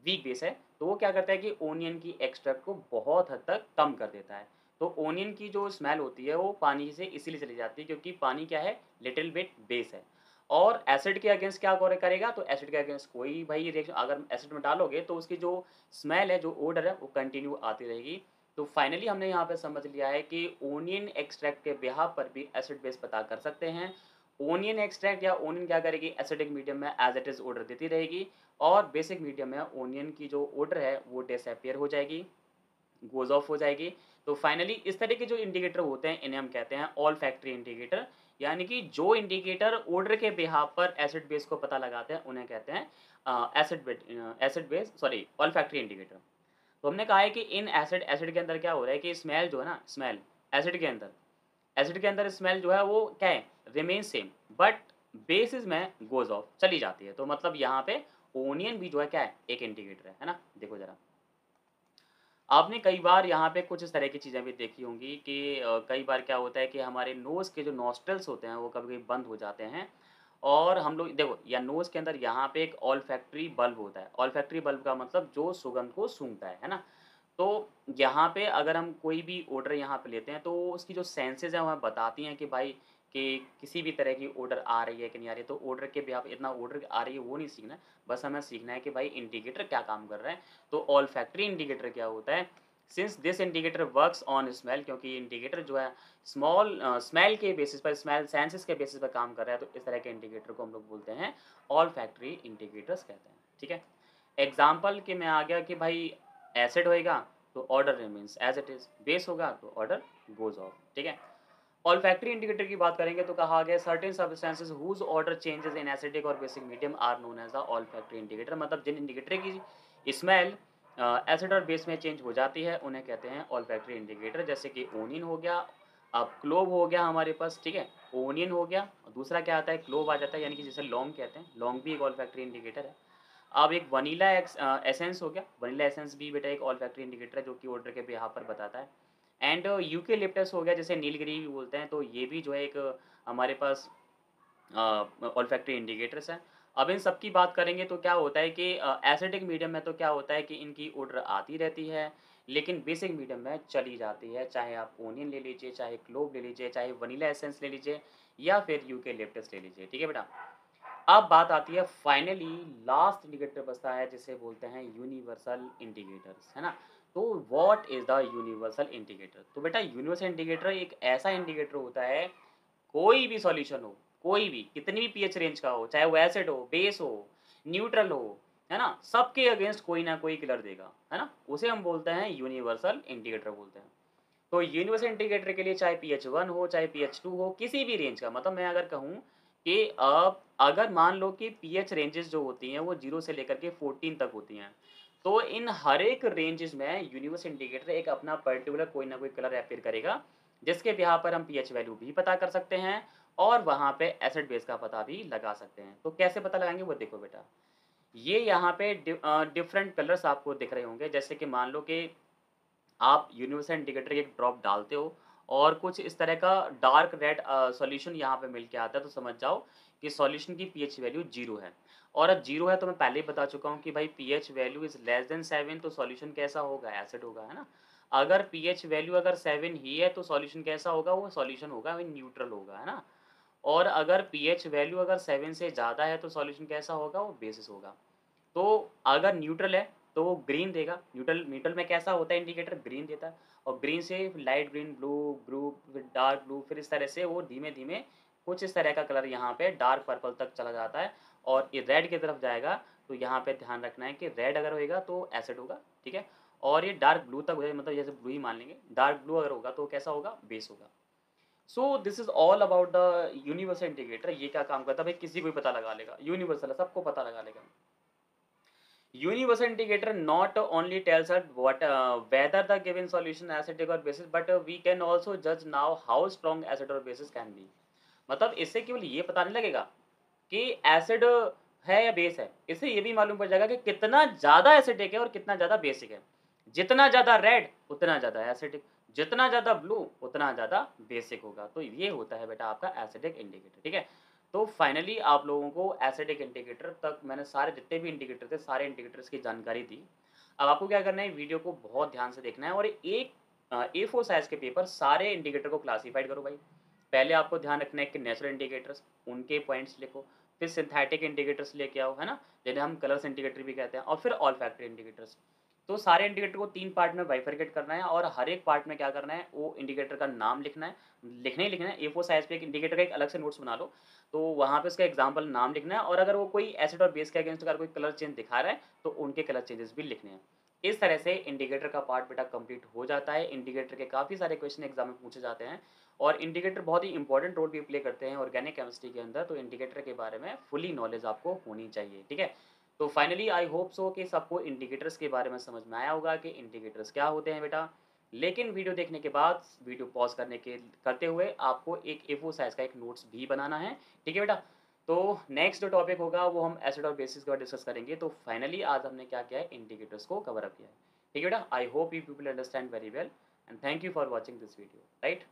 वीक बेस है। तो वो क्या करता है कि ओनियन की एक्सट्रैक्ट को बहुत हद तक कम कर देता है। तो ओनियन की जो स्मेल होती है वो पानी से इसीलिए चली जाती है, क्योंकि पानी क्या है? लिटिल बिट बेस है। और एसिड के अगेंस्ट क्या करेगा, तो एसिड के अगेंस्ट कोई भाई रिएक्शन अगर एसिड में डालोगे तो उसकी जो स्मेल है, जो ओडर है, वो कंटिन्यू आती रहेगी। तो फाइनली हमने यहाँ पे समझ लिया है कि ओनियन एक्सट्रैक्ट के बिहाफ पर भी एसिड बेस पता कर सकते हैं। ओनियन एक्सट्रैक्ट या ओनियन क्या करेगी, एसिडिक मीडियम में एज इट इज ऑर्डर देती रहेगी, और बेसिक मीडियम में ओनियन की जो ऑर्डर है वो डिसअपियर हो जाएगी, गोज ऑफ हो जाएगी। तो फाइनली इस तरह के जो इंडिकेटर होते हैं इन्हें हम कहते हैं ऑल फैक्ट्री इंडिकेटर, यानी कि जो इंडिकेटर ऑर्डर के बिहाफ पर एसिड बेस को पता लगाते हैं उन्हें कहते हैं acid base sorry all factory indicator. तो हमने कहा है कि इन एसिड के अंदर क्या हो रहा है कि स्मेल जो है ना, स्मेल एसिड के अंदर, एसिड के अंदर स्मेल जो है वो क्या है, रिमेन सेम, बट बेसिस में गोज ऑफ चली जाती है। तो मतलब यहाँ पे ओनियन भी जो है क्या है, एक इंडिकेटर है ना। देखो जरा, आपने कई बार यहाँ पे कुछ इस तरह की चीज़ें भी देखी होंगी कि कई बार क्या होता है कि हमारे नोज़ के जो नॉस्ट्रल्स होते हैं वो कभी-कभी बंद हो जाते हैं, और हम लोग देखो या नोज़ के अंदर यहाँ पे एक ऑल्फैक्टरी बल्ब होता है। ऑल्फैक्टरी बल्ब का मतलब जो सुगंध को सूंघता है ना? तो यहाँ पे अगर हम कोई भी ऑर्डर यहाँ पे लेते हैं तो उसकी जो सेंसेस हैं वो हमें बताती हैं कि भाई कि किसी भी तरह की ऑर्डर आ रही है कि नहीं आ रही है। तो ऑर्डर के भी आप इतना ऑर्डर आ रही है वो नहीं सीखना है, बस हमें सीखना है कि भाई इंडिकेटर क्या काम कर रहा है। तो ऑल फैक्ट्री इंडिकेटर क्या होता है, since this indicator works on smell, क्योंकि इंडिकेटर जो है स्मेल के बेसिस पर, स्मेल सेंसेस के बेसिस पर काम कर रहा है, तो इस तरह के इंडिकेटर को हम लोग बोलते हैं ऑल फैक्ट्री इंडिकेटर्स कहते हैं। ठीक है, एग्जाम्पल के में आ गया कि भाई एसिड होएगा तो odour remains as it is, base होगा तो ऑर्डर गोज ऑफ। ठीक है, ऑल्फैक्टरी इंडिकेटर की बात करेंगे तो कहा गया certain substances whose odour changes in acidic और basic medium are known as the olfactory indicator. मतलब जिन इंडिकेटर की स्मेल एसिड और बेस में चेंज हो जाती है उन्हें कहते हैं ऑल्फैक्टरी इंडिकेटर। जैसे कि ओनियन हो गया, अब क्लोव हो गया हमारे पास। ठीक है, ओनियन हो गया, दूसरा क्या आता है, क्लोव आ जाता है, यानी कि जैसे लौंग कहते हैं, लौंग भी एक ऑल्फैक्टरी इंडिकेटर है। अब एक वनीला एसेंस हो गया, वनीला एसेंस भी बेटा एक ऑल्फैक्टरी इंडिकेटर है जो कि ऑर्डर के बिहाफ पर बताता है। एंड यूकेलिप्टस हो गया, जैसे नीलगिरी भी बोलते हैं, तो ये भी जो है एक हमारे पास ऑल्फैक्टरी इंडिकेटर्स हैं। अब इन सब की बात करेंगे तो क्या होता है कि एसिडिक मीडियम में तो क्या होता है कि इनकी ऑर्डर आती रहती है, लेकिन बेसिक मीडियम में चली जाती है। चाहे आप ओनियन ले लीजिए, चाहे क्लोव ले लीजिए, चाहे वनीला एसेंस ले लीजिए, या फिर यूकेलिप्टस ले लीजिए। ठीक है बेटा, अब बात आती है फाइनली लास्ट इंडिकेटर बचता है जिसे बोलते हैं यूनिवर्सल इंडिकेटर्स, है ना। तो what is the universal indicator, तो बेटा यूनिवर्सल इंडिकेटर एक ऐसा इंडिकेटर होता है, कोई भी सॉल्यूशन हो, कोई भी कितनी भी पीएच रेंज का हो, चाहे वो एसिड हो, बेस हो, न्यूट्रल हो, है ना, सबके अगेंस्ट कोई ना कोई कलर देगा, है ना, उसे हम बोलते हैं यूनिवर्सल इंडिकेटर बोलते हैं। तो यूनिवर्सल इंटीग्रेटर के लिए चाहे pH 1 हो, चाहे pH 2 हो, किसी भी रेंज का, मतलब मैं अगर कहूँ कि अगर मान लो कि pH रेंजेस जो होती हैं वो 0 से लेकर के 14 तक होती हैं, तो इन हर एक रेंजेस में यूनिवर्सल इंडिकेटर एक अपना पर्टिकुलर कोई ना कोई कलर अपीयर करेगा, जिसके बिहाफ पर हम pH वैल्यू भी पता कर सकते हैं और वहाँ पे एसिड बेस का पता भी लगा सकते हैं। तो कैसे पता लगाएंगे वो देखो बेटा, ये यहाँ पे डिफरेंट कलर्स आपको दिख रहे होंगे। जैसे कि मान लो कि आप यूनिवर्सल इंडिकेटर की एक ड्रॉप डालते हो और कुछ इस तरह का डार्क रेड सॉल्यूशन यहाँ पे मिल के आता है, तो समझ जाओ कि सॉल्यूशन की पीएच वैल्यू 0 है। और अब 0 है तो मैं पहले ही बता चुका हूँ कि भाई pH value is less than 7, तो सॉल्यूशन कैसा होगा, एसिड होगा, है ना। अगर पीएच वैल्यू अगर 7 ही है तो सॉल्यूशन कैसा होगा, वो सॉल्यूशन होगा, वो न्यूट्रल होगा, है ना। और अगर पीएच वैल्यू अगर 7 से ज़्यादा है तो सॉल्यूशन कैसा होगा, वो बेसिस होगा। तो अगर न्यूट्रल है तो वो ग्रीन देगा, न्यूट्रल न्यूट्रल में कैसा होता है इंडिकेटर, ग्रीन देता है। और ग्रीन से लाइट ग्रीन, ब्लू, ब्लू, फिर डार्क ब्लू, फिर इस तरह से वो धीमे धीमे कुछ इस तरह का कलर यहाँ पे डार्क पर्पल तक चला जाता है, और ये रेड की तरफ जाएगा। तो यहाँ पे ध्यान रखना है कि रेड अगर होएगा तो एसिड होगा, ठीक है। और ये डार्क ब्लू तक हो जाए, मतलब जैसे ब्लू ही मान लेंगे, डार्क ब्लू अगर होगा तो कैसा होगा, बेस होगा। So this is all about the universal indicator. ये क्या काम करता है भाई, किसी को भी पता लगा लेगा, यूनिवर्सल है, सबको पता लगा लेगा। Universal indicator not only tells us whether the given solution acidic or basic, but we can also judge now how strong acid or basis can be। मतलब इससे केवल ये पता नहीं लगेगा कि एसिड है या बेस है, इससे ये भी मालूम पड़ जाएगा कि कितना ज़्यादा एसिडिक है और कितना ज़्यादा बेसिक है। जितना ज़्यादा रेड उतना ज़्यादा एसिडिक, जितना ज़्यादा ब्लू उतना ज़्यादा बेसिक होगा। तो ये होता है बेटा आपका एसिडिक इंडिकेटर, ठीक है। तो फाइनली आप लोगों को एसिडिक इंडिकेटर तक मैंने सारे जितने भी इंडिकेटर थे सारे इंडिकेटर्स की जानकारी दी। अब आपको क्या करना है, वीडियो को बहुत ध्यान से देखना है और एक A4 साइज के पेपर सारे इंडिकेटर को क्लासीफाइड करो भाई। पहले आपको ध्यान रखना है कि नेचुरल इंडिकेटर्स, उनके पॉइंट्स लिखो। फिर सिंथेटिक इंडिकेटर्स लेके आओ, है ना, जिन्हें हम कलर्स इंडिकेटर भी कहते हैं, और फिर ऑल फैक्टर इंडिकेटर्स। तो सारे इंडिकेटर को 3 पार्ट में बाइफरकेट करना है और हर एक पार्ट में क्या करना है, वो इंडिकेटर का नाम लिखना है, लिखना ही लिखना है। A4 साइज़ पे एक इंडिकेटर का एक अलग से नोट्स बना लो, तो वहाँ पे उसका एग्ज़ाम्पल नाम लिखना है, और अगर वो कोई एसिड और बेस के अगेंस्ट अगर कोई कलर चेंज दिखा रहा है, तो उनके कलर चेंजेस भी लिखने हैं। इस तरह से इंडिकेटर का पार्ट बेटा कंप्लीट हो जाता है। इंडिकेटर के काफ़ी सारे क्वेश्चन एग्जाम में पूछे जाते हैं, और इंडिकेटर बहुत ही इंपॉर्टेंट रोल भी प्ले करते हैं ऑर्गेनिक केमिस्ट्री के अंदर। तो इंडिकेटर के बारे में फुली नॉलेज आपको होनी चाहिए, ठीक है। तो फाइनली आई होप सो कि सबको इंडिकेटर्स के बारे में समझ में आया होगा कि इंडिकेटर्स क्या होते हैं बेटा। लेकिन वीडियो देखने के बाद, वीडियो पॉज करते हुए आपको एक A4 साइज़ का एक नोट्स भी बनाना है, ठीक है बेटा। तो नेक्स्ट जो टॉपिक होगा वो हम एसिड और बेसिस के बाद डिस्कस करेंगे। तो फाइनली आज हमने क्या किया है, इंडिकेटर्स को कवर अप किया है, ठीक है बेटा। I hope you people understand very well, and thank you for watching this video, right.